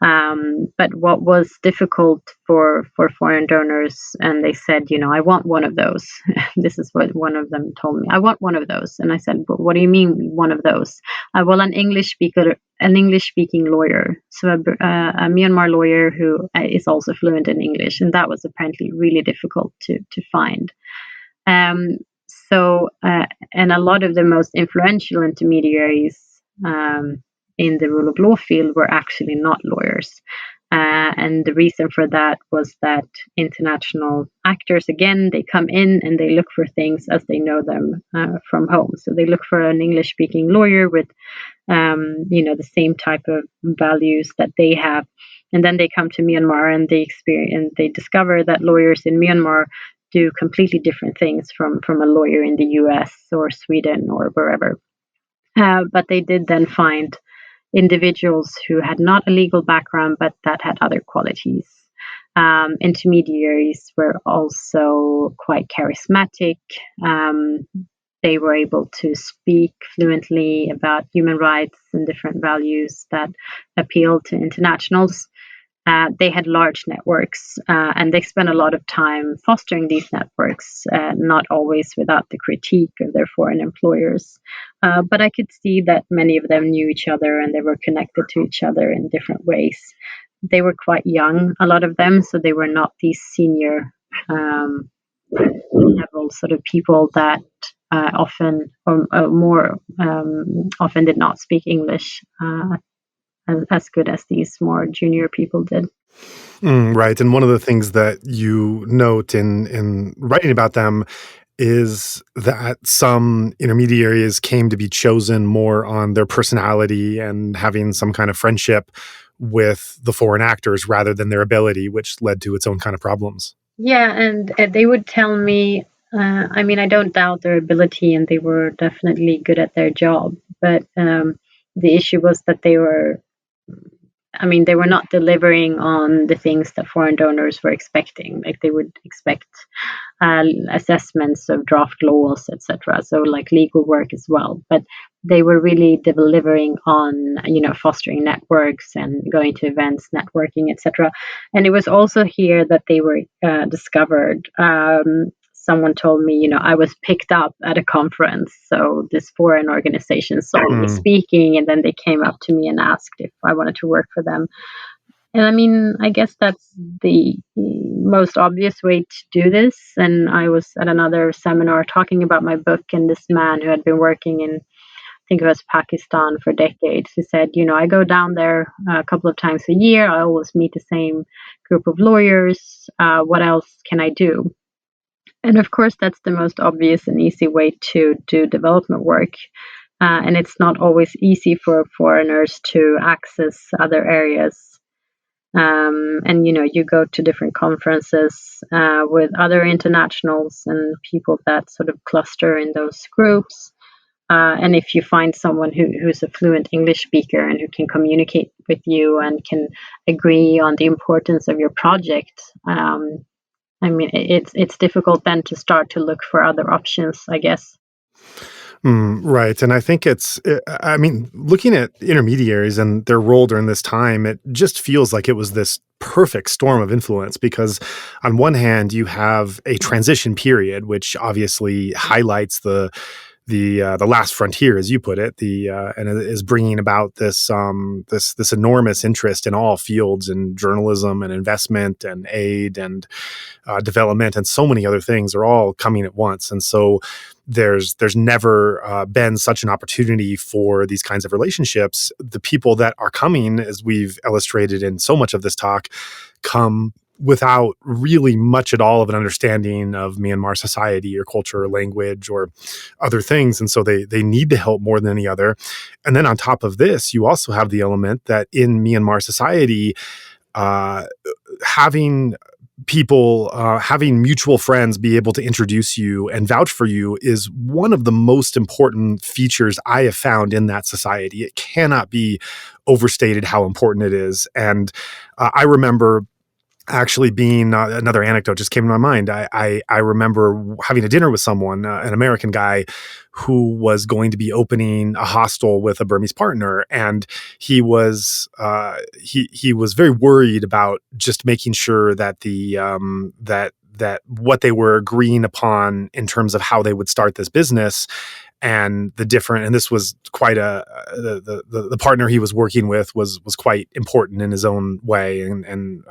But what was difficult for foreign donors, and they said, I want one of those. This is what one of them told me. I want one of those. And I said, but what do you mean one of those? Well, an English-speaking lawyer. So a Myanmar lawyer who is also fluent in English. And that was apparently really difficult to find. And a lot of the most influential intermediaries in the rule of law field were actually not lawyers. And the reason for that was that international actors, again, they come in and they look for things as they know them from home. So they look for an English-speaking lawyer with, the same type of values that they have. And then they come to Myanmar and they discover that lawyers in Myanmar do completely different things from a lawyer in the US or Sweden or wherever. But they did then find individuals who had not a legal background, but that had other qualities. Intermediaries were also quite charismatic. They were able to speak fluently about human rights and different values that appealed to internationals. They had large networks, and they spent a lot of time fostering these networks, not always without the critique of their foreign employers. But I could see that many of them knew each other and they were connected to each other in different ways. They were quite young, a lot of them, so they were not these senior level sort of people that often did not speak English as good as these more junior people did. Right. And one of the things that you note in writing about them is that some intermediaries came to be chosen more on their personality and having some kind of friendship with the foreign actors rather than their ability, which led to its own kind of problems. Yeah, and they would tell me, I don't doubt their ability, and they were definitely good at their job, but the issue was that they were not delivering on the things that foreign donors were expecting. Like they would expect assessments of draft laws, etc. So like legal work as well. But they were really delivering on, fostering networks and going to events, networking, etc. And it was also here that they were discovered. Someone told me, I was picked up at a conference. So this foreign organization saw me speaking, and then they came up to me and asked if I wanted to work for them. And I guess that's the most obvious way to do this. And I was at another seminar talking about my book, and this man who had been working in, I think it was Pakistan for decades, he said, I go down there a couple of times a year. I always meet the same group of lawyers. What else can I do? And of course, that's the most obvious and easy way to do development work. And it's not always easy for foreigners to access other areas. And you go to different conferences with other internationals and people that sort of cluster in those groups. And if you find someone who's a fluent English speaker and who can communicate with you and can agree on the importance of your project, it's difficult then to start to look for other options, I guess. Right. And I think I mean, looking at intermediaries and their role during this time, it just feels like it was this perfect storm of influence because on one hand, you have a transition period, which obviously highlights the last frontier, as you put it, and it is bringing about this enormous interest in all fields in journalism and investment and aid and development and so many other things are all coming at once. And so there's never been such an opportunity for these kinds of relationships. The people that are coming, as we've illustrated in so much of this talk, come without really much at all of an understanding of Myanmar society or culture or language or other things. And so they need the help more than any other. And then on top of this, you also have the element that in Myanmar society, uh, having having mutual friends be able to introduce you and vouch for you is one of the most important features I have found in that society. It cannot be overstated how important it is. And I remember actually being another anecdote just came to my mind. I remember having a dinner with someone, an American guy, who was going to be opening a hostel with a Burmese partner, and he was very worried about just making sure that that what they were agreeing upon in terms of how they would start this business and this was quite the partner he was working with was quite important in his own way and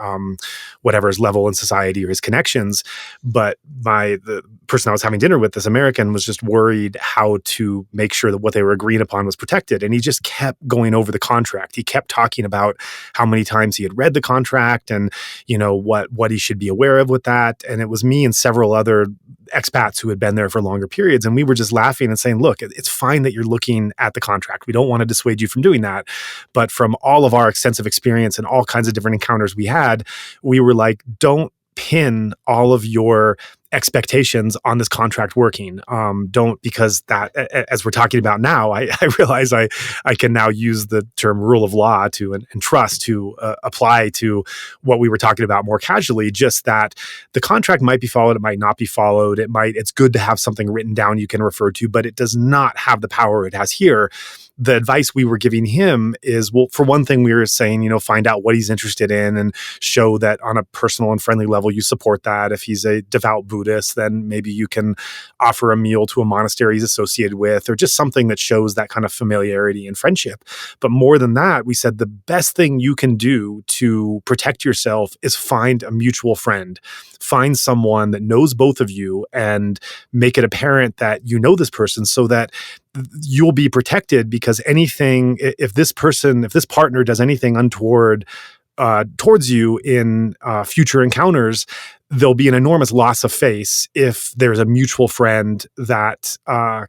whatever his level in society or his connections. But the person I was having dinner with, this American, was just worried how to make sure that what they were agreeing upon was protected. And he just kept going over the contract. He kept talking about how many times he had read the contract and, what he should be aware of with that. And it was me and several other expats who had been there for longer periods. And we were just laughing and saying, look, it's fine that you're looking at the contract. We don't want to dissuade you from doing that. But from all of our extensive experience and all kinds of different encounters we had, we were like, don't pin all of your expectations on this contract working. Don't, because that, as we're talking about now, I realize I can now use the term rule of law and trust to apply to what we were talking about more casually. Just that the contract might be followed, it might not be followed. It's good to have something written down you can refer to, but it does not have the power it has here. The advice we were giving him is, well, for one thing, we were saying, find out what he's interested in and show that on a personal and friendly level, you support that. If he's a devout Buddhist, then maybe you can offer a meal to a monastery he's associated with, or just something that shows that kind of familiarity and friendship. But more than that, we said the best thing you can do to protect yourself is find a mutual friend. Find someone that knows both of you and make it apparent that you know this person so that you'll be protected, because if this partner does anything untoward towards you in future encounters, there'll be an enormous loss of face if there's a mutual friend that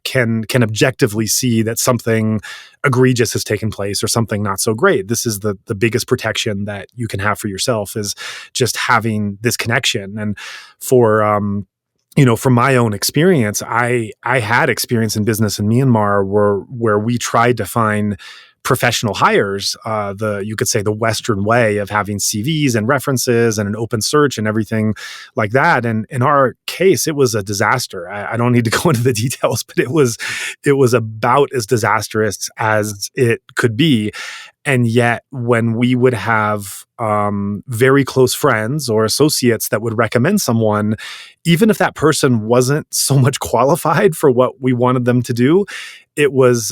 can objectively see that something egregious has taken place or something not so great. This is the biggest protection that you can have for yourself, is just having this connection. And from my own experience, I had experience in business in Myanmar where we tried to find professional hires, you could say the Western way of having CVs and references and an open search and everything like that. And in our case, it was a disaster. I don't need to go into the details, but it was about as disastrous as it could be. And yet when we would have very close friends or associates that would recommend someone, even if that person wasn't so much qualified for what we wanted them to do, it was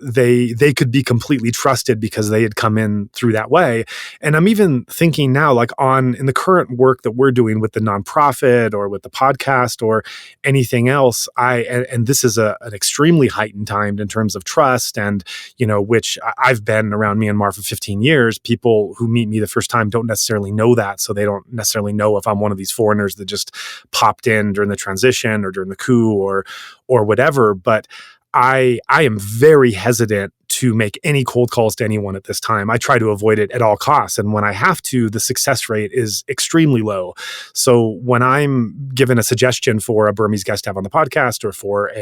they could be completely trusted because they had come in through that way. And I'm even thinking now, like in the current work that we're doing with the nonprofit or with the podcast or anything else, and this is an extremely heightened time in terms of trust, and which I've been around Myanmar for 15 years. People who meet me the first time don't necessarily know that, so they don't necessarily know if I'm one of these foreigners that just popped in during the transition or during the coup or whatever. But I am very hesitant to make any cold calls to anyone at this time. I try to avoid it at all costs. And when I have to, the success rate is extremely low. So when I'm given a suggestion for a Burmese guest to have on the podcast or for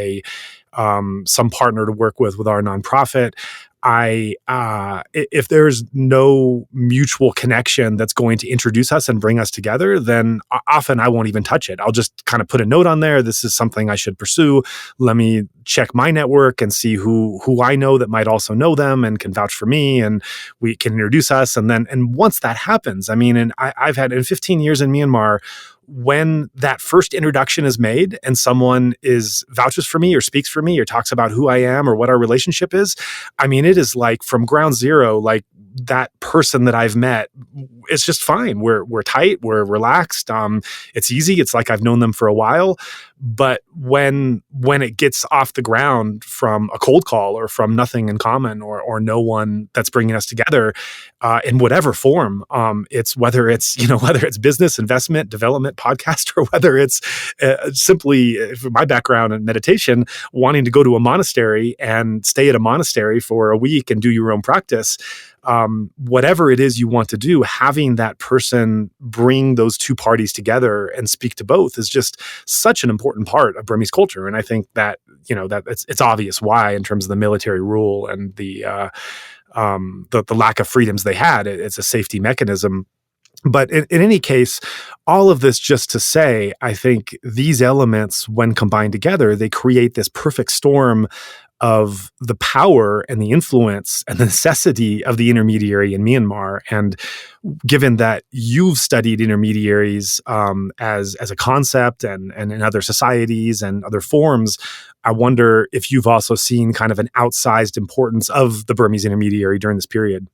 some partner to work with our nonprofit, if there's no mutual connection that's going to introduce us and bring us together, then often I won't even touch it. I'll just kind of put a note on there. This is something I should pursue. Let me check my network and see who I know that might also know them and can vouch for me, and we can introduce us. And once that happens, I mean, and I've had in 15 years in Myanmar, when that first introduction is made and someone vouches for me or speaks for me or talks about who I am or what our relationship is, I mean, it is like from ground zero, like that person that I've met, it's just fine. We're tight, we're relaxed. It's easy. It's like I've known them for a while. But when it gets off the ground from a cold call or from nothing in common or no one that's bringing us together, in whatever form, it's whether it's business, investment, development, podcast, or whether it's simply, for my background in meditation, wanting to go to a monastery and stay at a monastery for a week and do your own practice. Whatever it is you want to do, having that person bring those two parties together and speak to both is just such an important part of Burmese culture. And I think that, that it's obvious why, in terms of the military rule and the lack of freedoms they had. It's a safety mechanism. But in any case, all of this just to say, I think these elements, when combined together, they create this perfect storm of the power and the influence and the necessity of the intermediary in Myanmar. And given that you've studied intermediaries as a concept and in other societies and other forms, I wonder if you've also seen kind of an outsized importance of the Burmese intermediary during this period.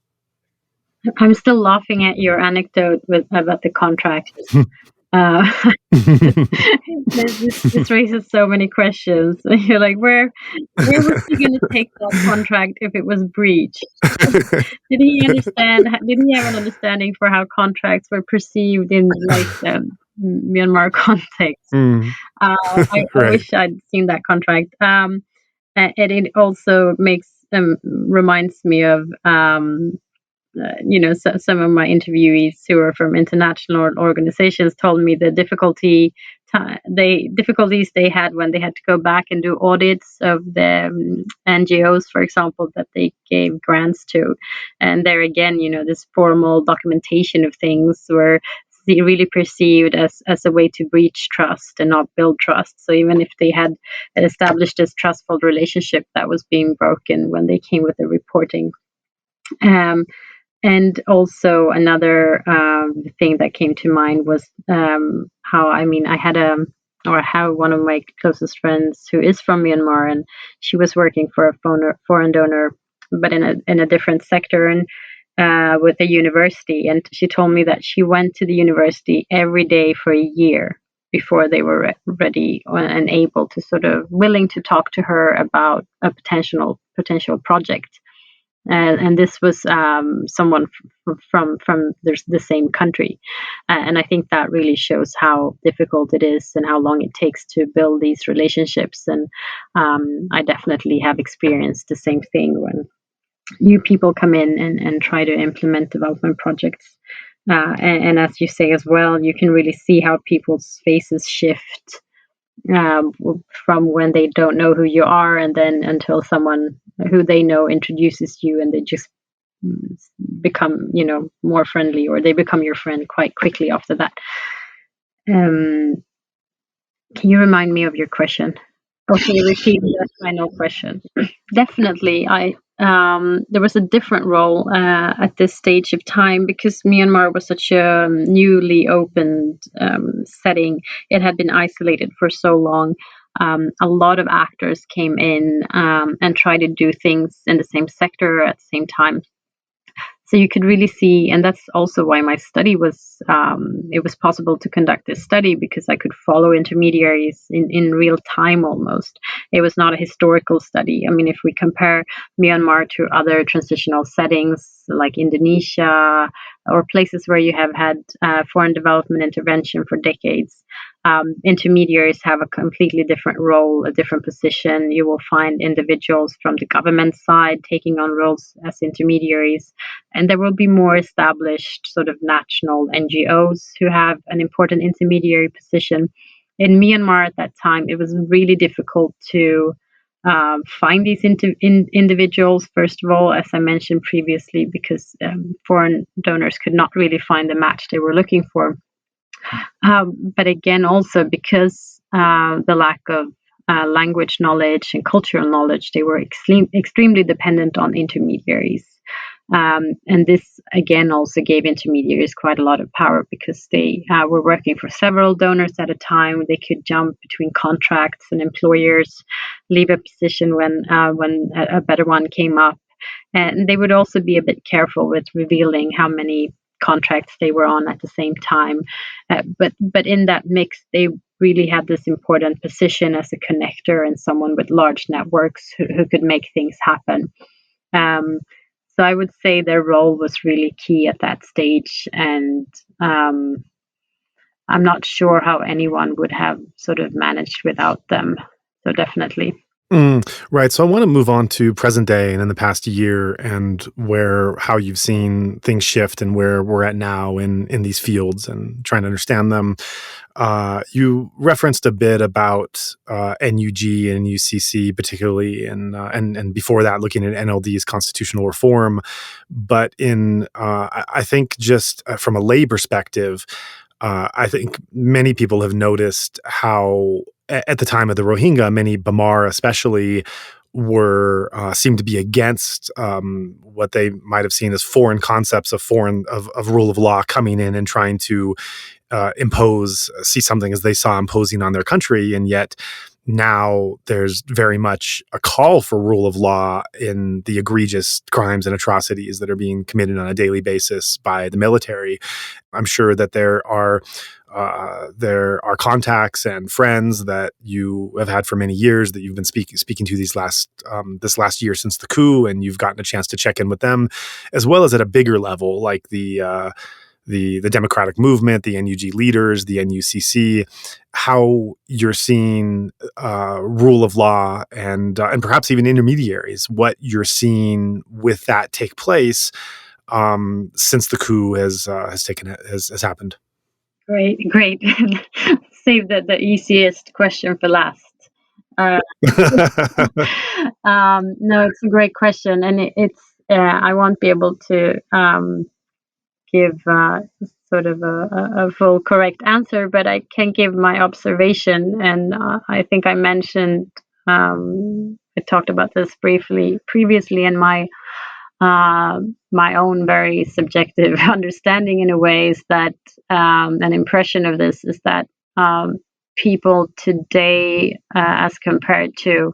I'm still laughing at your anecdote about the contract. This raises so many questions. You're like, where was he going to take that contract if it was breached? Did he understand? Did he have an understanding for how contracts were perceived in Myanmar context? I wish I'd seen that contract. And it also reminds me of some of my interviewees who are from international organizations told me the difficulties they had when they had to go back and do audits of the NGOs, for example, that they gave grants to. And there again, this formal documentation of things were really perceived as a way to breach trust and not build trust. So even if they had established this trustful relationship, that was being broken when they came with the reporting. And also another thing that came to mind was how one of my closest friends who is from Myanmar, and she was working for a foreign donor, but in a different sector and with a university. And she told me that she went to the university every day for a year before they were ready and able to willing to talk to her about a potential project. And this was someone from the same country. And I think that really shows how difficult it is and how long it takes to build these relationships. And I definitely have experienced the same thing when new people come in and try to implement development projects. And as you say as well, you can really see how people's faces shift from when they don't know who you are and then until someone who they know introduces you, and they just become more friendly, or they become your friend quite quickly after that. Can you remind me of your question? Or can you repeat the final question? Definitely. There was a different role at this stage of time because Myanmar was such a newly opened setting. It had been isolated for so long. A lot of actors came in and tried to do things in the same sector at the same time. So you could really see, and that's also why my study was, it was possible to conduct this study because I could follow intermediaries in real time almost. It was not a historical study. I mean, if we compare Myanmar to other transitional settings like Indonesia or places where you have had foreign development intervention for decades, intermediaries have a completely different role, a different position. You will find individuals from the government side taking on roles as intermediaries, and there will be more established national NGOs who have an important intermediary position. In Myanmar at that time, it was really difficult to find these individuals, first of all, as I mentioned previously, because foreign donors could not really find the match they were looking for. But again, also because the lack of language knowledge and cultural knowledge, they were extremely dependent on intermediaries. And this, again, also gave intermediaries quite a lot of power because they were working for several donors at a time. They could jump between contracts and employers, leave a position when a better one came up. And they would also be a bit careful with revealing how many contracts they were on at the same time. But in that mix, they really had this important position as a connector and someone with large networks who could make things happen. So I would say their role was really key at that stage, and I'm not sure how anyone would have sort of managed without them. So definitely. Right. So I want to move on to present day and in the past year and how you've seen things shift and where we're at now in these fields and trying to understand them. You referenced a bit about NUG and UCC, particularly, and before that, looking at NLD's constitutional reform. But I think just from a lay perspective, I think many people have noticed how at the time of the Rohingya, many Bamar especially seemed to be against what they might have seen as foreign concepts of rule of law coming in and trying to see something as they saw imposing on their country. And yet now there's very much a call for rule of law in the egregious crimes and atrocities that are being committed on a daily basis by the military. I'm sure that there are contacts and friends that you have had for many years that you've been speaking to this last year since the coup, and you've gotten a chance to check in with them, as well as at a bigger level, like the democratic movement, the NUG leaders, the NUCC, how you're seeing rule of law and perhaps even intermediaries, what you're seeing with that take place since the coup has happened. Great. Save the easiest question for last. No, it's a great question, and it's I won't be able to give sort of a full correct answer, but I can give my observation, and I think I mentioned I talked about this briefly previously in my own very subjective understanding in a way is that an impression of this is that people today, as compared to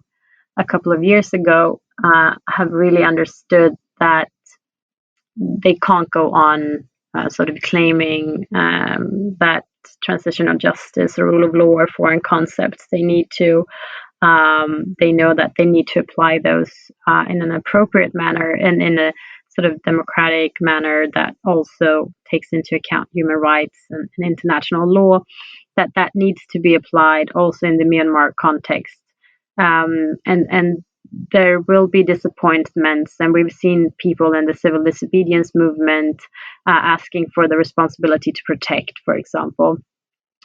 a couple of years ago, have really understood that they can't go on sort of claiming that transitional justice or rule of law are foreign concepts. They know that they need to apply those in an appropriate manner and in a sort of democratic manner that also takes into account human rights and international law, that needs to be applied also in the Myanmar context. And there will be disappointments, and we've seen people in the civil disobedience movement asking for the responsibility to protect, for example.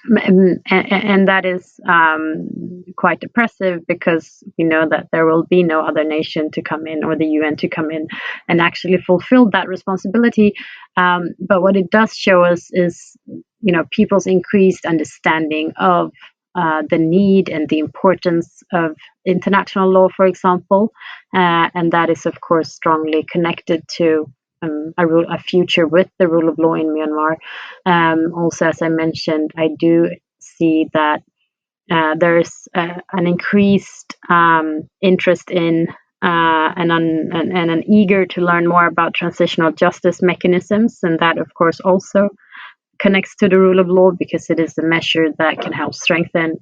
And that is quite oppressive because we know that there will be no other nation to come in or the UN to come in and actually fulfill that responsibility. But what it does show us is, people's increased understanding of the need and the importance of international law, for example. And that is, of course, strongly connected to a future with the rule of law in Myanmar. Also, as I mentioned, I do see that there's an increased interest in and an eager to learn more about transitional justice mechanisms, and that, of course, also connects to the rule of law because it is a measure that can help strengthen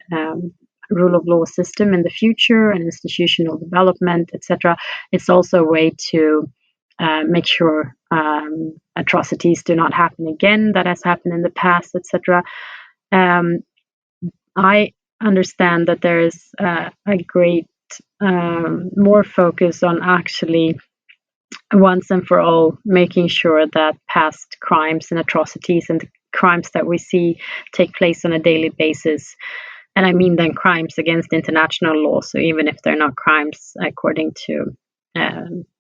rule of law system in the future and institutional development, etc. It's also a way to make sure atrocities do not happen again that has happened in the past, etc. I understand that there is a great more focus on actually once and for all making sure that past crimes and atrocities and the crimes that we see take place on a daily basis And I mean then crimes against international law. So even if they're not crimes according to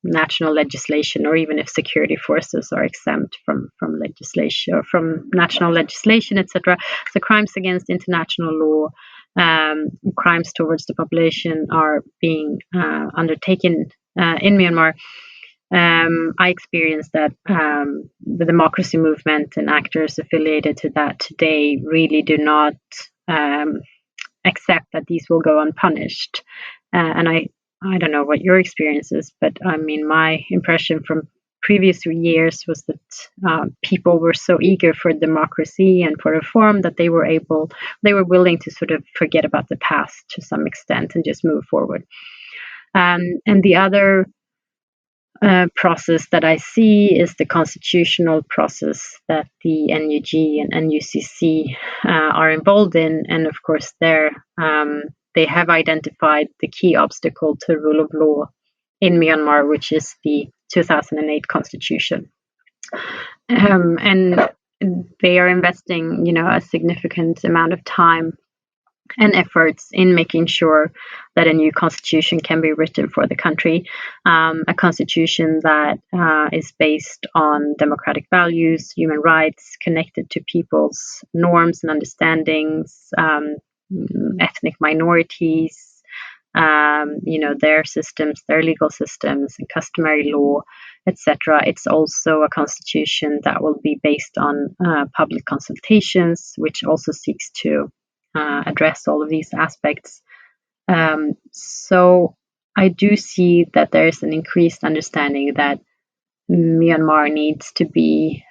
national legislation, or even if security forces are exempt from legislation or from national legislation, etc. So crimes against international law, crimes towards the population are being undertaken in Myanmar. I experienced that the democracy movement and actors affiliated to that today really do not accept that these will go unpunished. And I don't know what your experience is, but I mean, my impression from previous years was that people were so eager for democracy and for reform that they were willing to sort of forget about the past to some extent and just move forward. And the other process that I see is the constitutional process that the NUG and NUCC are involved in, and of course they have identified the key obstacle to rule of law in Myanmar, which is the 2008 constitution. And they are investing, a significant amount of time and efforts in making sure that a new constitution can be written for the country, a constitution that is based on democratic values, human rights, connected to people's norms and understandings, ethnic minorities, their systems, their legal systems and customary law, etc. It's also a constitution that will be based on public consultations, which also seeks to address all of these aspects. So I do see that there's an increased understanding that Myanmar needs to be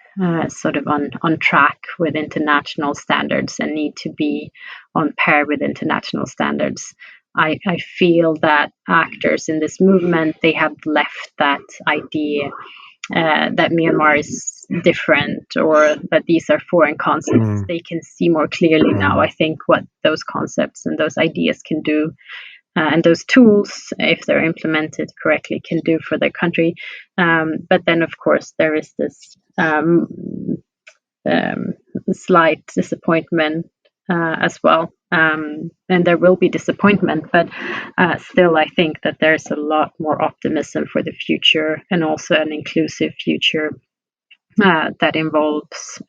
sort of on track with international standards and need to be on par with international standards. I feel that actors in this movement, they have left that idea that Myanmar is different or that these are foreign concepts. They can see more clearly now, I think, what those concepts and those ideas can do, and those tools, if they're implemented correctly, can do for their country. But then, of course, there is this slight disappointment as well. And there will be disappointment, but still I think that there's a lot more optimism for the future, and also an inclusive future that involves,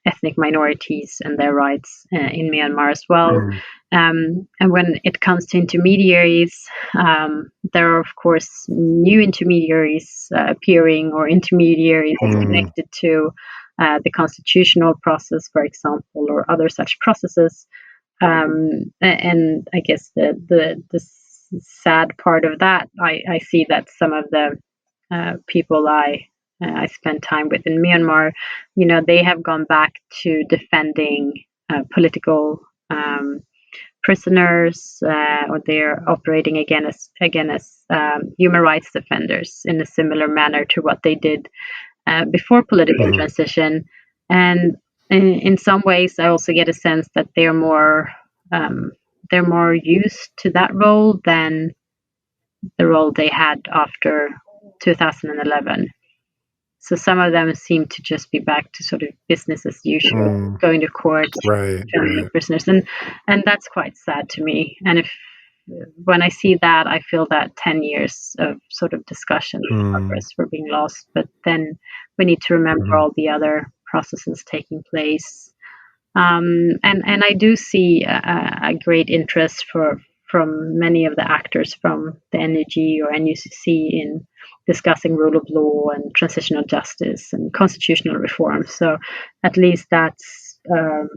ethnic minorities and their rights in Myanmar as well. And when it comes to intermediaries, there are, of course, new intermediaries appearing, or intermediaries connected to the constitutional process, for example, or other such processes. And I guess the sad part of that, I see that some of the people I spend time with in Myanmar, they have gone back to defending political prisoners, or they're operating again as human rights defenders in a similar manner to what they did before political transition. And in some ways, I also get a sense that they're more used to that role than the role they had after 2011. So some of them seem to just be back to sort of business as usual, going to court, defending prisoners, and that's quite sad to me. And when I see that, I feel that 10 years of sort of discussion and progress were being lost. But then we need to remember all the other processes taking place. And I do see a great interest from many of the actors from the NUG or NUCC in discussing rule of law and transitional justice and constitutional reform. So at least that's a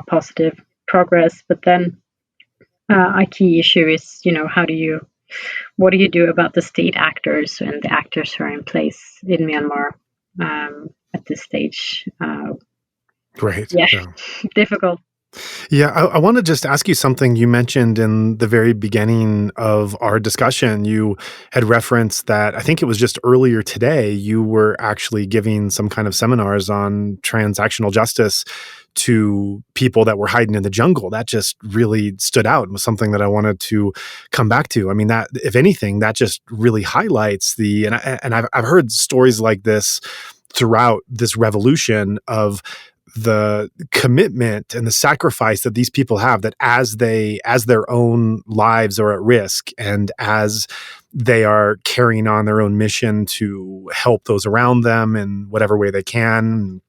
positive progress. But then a key issue is, what do you do about the state actors and the actors who are in place in Myanmar at this stage? Right. Yeah. Difficult. Yeah, I want to just ask you something you mentioned in the very beginning of our discussion. You had referenced that, I think it was just earlier today, you were actually giving some kind of seminars on transactional justice to people that were hiding in the jungle. That just really stood out and was something that I wanted to come back to. I mean, that, if anything, that just really highlights and I've heard stories like this throughout this revolution of the commitment and the sacrifice that these people have, that as their own lives are at risk, and as they are carrying on their own mission to help those around them in whatever way they can,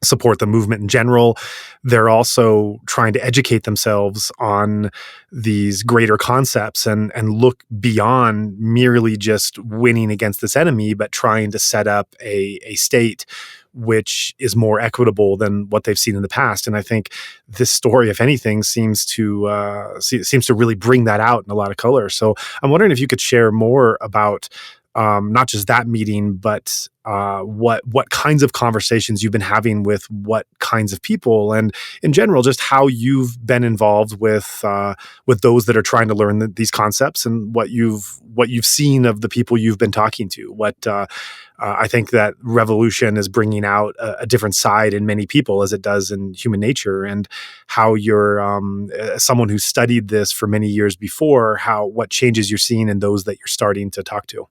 support the movement in general, they're also trying to educate themselves on these greater concepts and look beyond merely just winning against this enemy, but trying to set up a state which is more equitable than what they've seen in the past. And I think this story, if anything, seems to really bring that out in a lot of color. So I'm wondering if you could share more about not just that meeting, but what kinds of conversations you've been having with what kinds of people, and in general, just how you've been involved with those that are trying to learn these concepts, and what you've seen of the people you've been talking to. I think that revolution is bringing out a different side in many people, as it does in human nature, and how you're as someone who studied this for many years before, what changes you're seeing in those that you're starting to talk to.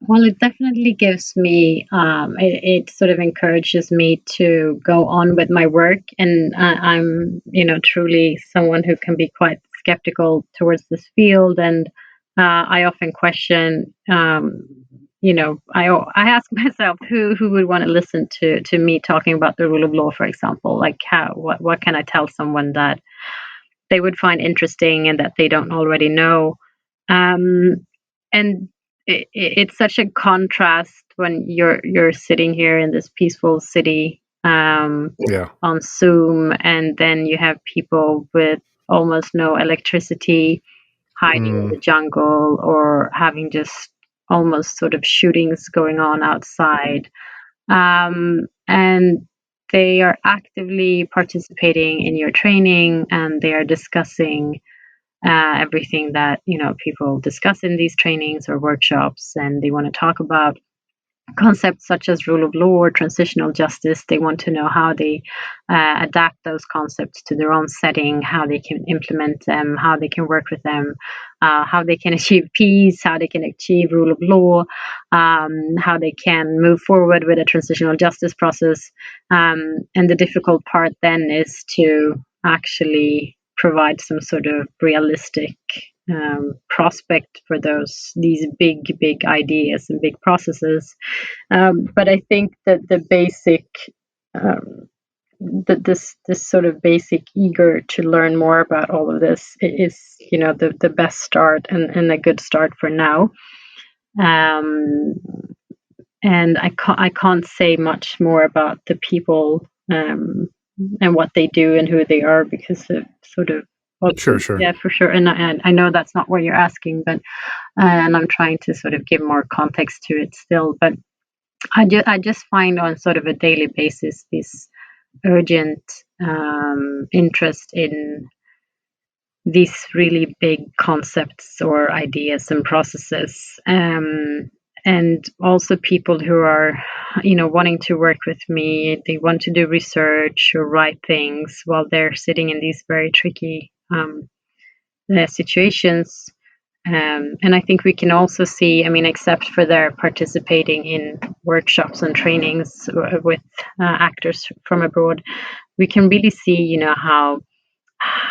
Well, it definitely gives me, it sort of encourages me to go on with my work. And I'm, truly someone who can be quite skeptical towards this field. And I often question, I ask myself who would want to listen to me talking about the rule of law, for example. Like what can I tell someone that they would find interesting and that they don't already know? And it's such a contrast when you're sitting here in this peaceful city on Zoom, and then you have people with almost no electricity hiding in the jungle, or having just almost sort of shootings going on outside. And they are actively participating in your training, and they are discussing everything that people discuss in these trainings or workshops, and they want to talk about concepts such as rule of law or transitional justice. They want to know how they adapt those concepts to their own setting, how they can implement them, how they can work with them, how they can achieve peace, how they can achieve rule of law, how they can move forward with a transitional justice process. And the difficult part then is to actually provide some sort of realistic prospect for these big ideas and big processes. But I think that the basic this sort of basic eager to learn more about all of this is the best start, and a good start for now. And I can't say much more about the people and what they do and who they are, because of sort of Sure. Yeah, for sure. And I know that's not what you're asking, but and I'm trying to sort of give more context to it still. But I just find on sort of a daily basis this urgent interest in these really big concepts or ideas and processes. And also people who are, wanting to work with me. They want to do research or write things while they're sitting in these very tricky situations. And I think we can also see, except for their participating in workshops and trainings with actors from abroad, we can really see,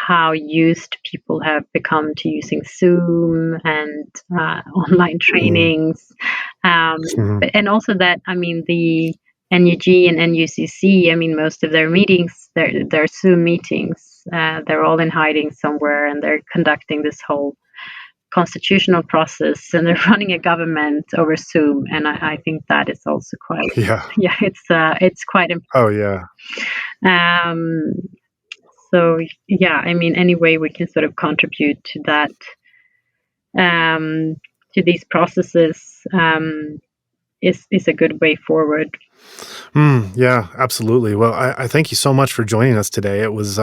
how used people have become to using Zoom and online trainings. And also that, the NUG and NUCC, most of their meetings, they're Zoom meetings. They're all in hiding somewhere, and they're conducting this whole constitutional process, and they're running a government over Zoom. And I think that is also quite, it's quite important. Oh yeah. So yeah, any way we can sort of contribute to that, to these processes, is a good way forward. Yeah, absolutely. Well, I thank you so much for joining us today. It was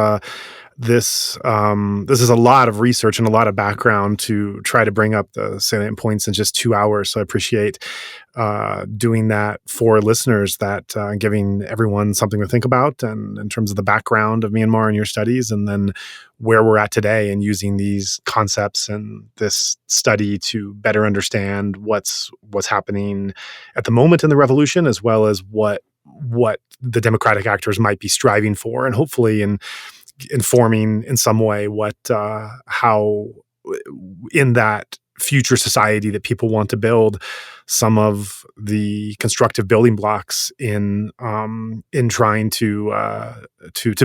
this is a lot of research and a lot of background to try to bring up the salient points in just 2 hours. So I appreciate doing that for listeners, that giving everyone something to think about, and in terms of the background of Myanmar and your studies, and then where we're at today, and using these concepts and this study to better understand what's happening at the moment in the revolution, as well as what what the democratic actors might be striving for, and hopefully informing in some way how in that future society that people want to build, some of the constructive building blocks in trying to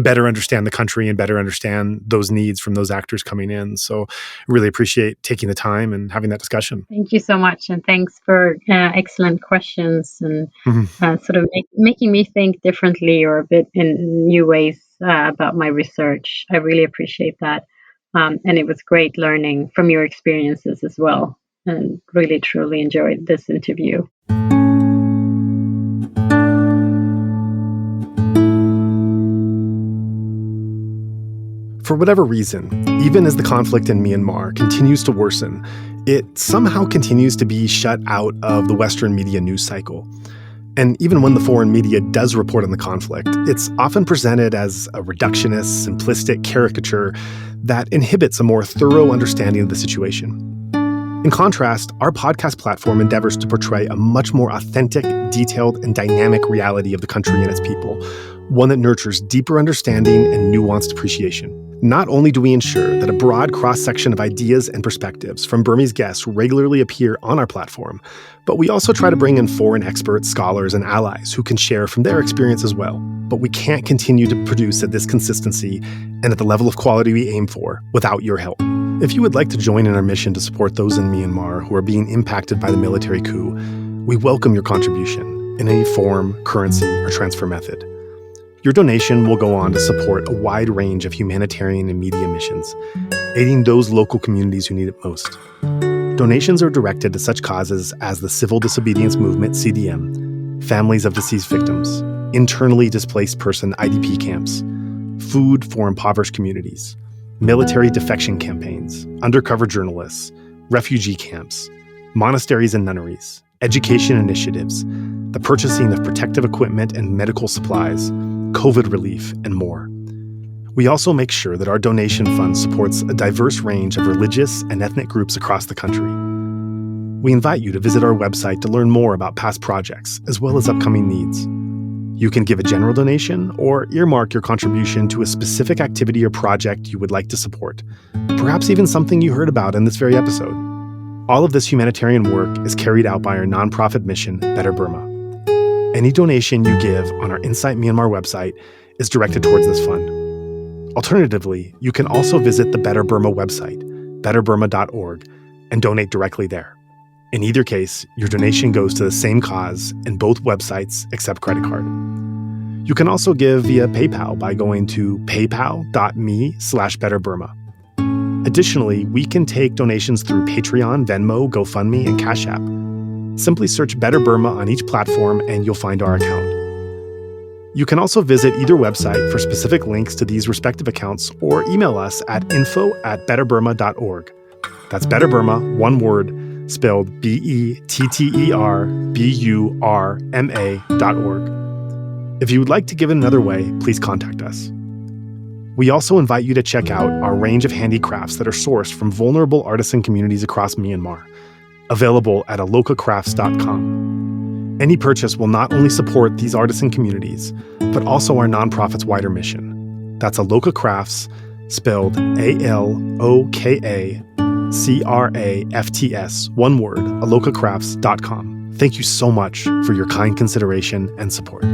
better understand the country and better understand those needs from those actors coming in. So really appreciate taking the time and having that discussion. Thank you so much, and thanks for excellent questions and sort of making me think differently or a bit in new ways about my research. I really appreciate that. And it was great learning from your experiences as well, and really truly enjoyed this interview. For whatever reason, even as the conflict in Myanmar continues to worsen, it somehow continues to be shut out of the Western media news cycle. And even when the foreign media does report on the conflict, it's often presented as a reductionist, simplistic caricature that inhibits a more thorough understanding of the situation. In contrast, our podcast platform endeavors to portray a much more authentic, detailed, and dynamic reality of the country and its people, one that nurtures deeper understanding and nuanced appreciation. Not only do we ensure that a broad cross-section of ideas and perspectives from Burmese guests regularly appear on our platform, but we also try to bring in foreign experts, scholars, and allies who can share from their experience as well. But we can't continue to produce at this consistency and at the level of quality we aim for without your help. If you would like to join in our mission to support those in Myanmar who are being impacted by the military coup, we welcome your contribution in any form, currency, or transfer method. Your donation will go on to support a wide range of humanitarian and media missions, aiding those local communities who need it most. Donations are directed to such causes as the Civil Disobedience Movement, CDM, families of deceased victims, internally displaced person IDP camps, food for impoverished communities, military defection campaigns, undercover journalists, refugee camps, monasteries and nunneries, education initiatives, the purchasing of protective equipment and medical supplies, COVID relief, and more. We also make sure that our donation fund supports a diverse range of religious and ethnic groups across the country. We invite you to visit our website to learn more about past projects, as well as upcoming needs. You can give a general donation or earmark your contribution to a specific activity or project you would like to support, perhaps even something you heard about in this very episode. All of this humanitarian work is carried out by our nonprofit mission, Better Burma. Any donation you give on our Insight Myanmar website is directed towards this fund. Alternatively, you can also visit the Better Burma website, betterburma.org, and donate directly there. In either case, your donation goes to the same cause, and both websites accept credit card. You can also give via PayPal by going to paypal.me/betterburma. Additionally, we can take donations through Patreon, Venmo, GoFundMe, and Cash App. Simply search Better Burma on each platform and you'll find our account. You can also visit either website for specific links to these respective accounts or email us at info@betterburma.org. That's Better Burma, one word, spelled BETTERBURMA.org. If you would like to give it another way, please contact us. We also invite you to check out our range of handicrafts that are sourced from vulnerable artisan communities across Myanmar, available at alokacrafts.com. Any purchase will not only support these artisan communities, but also our nonprofit's wider mission. That's Aloka Crafts, spelled ALOKACRAFTS, one word, alokacrafts.com. Thank you so much for your kind consideration and support.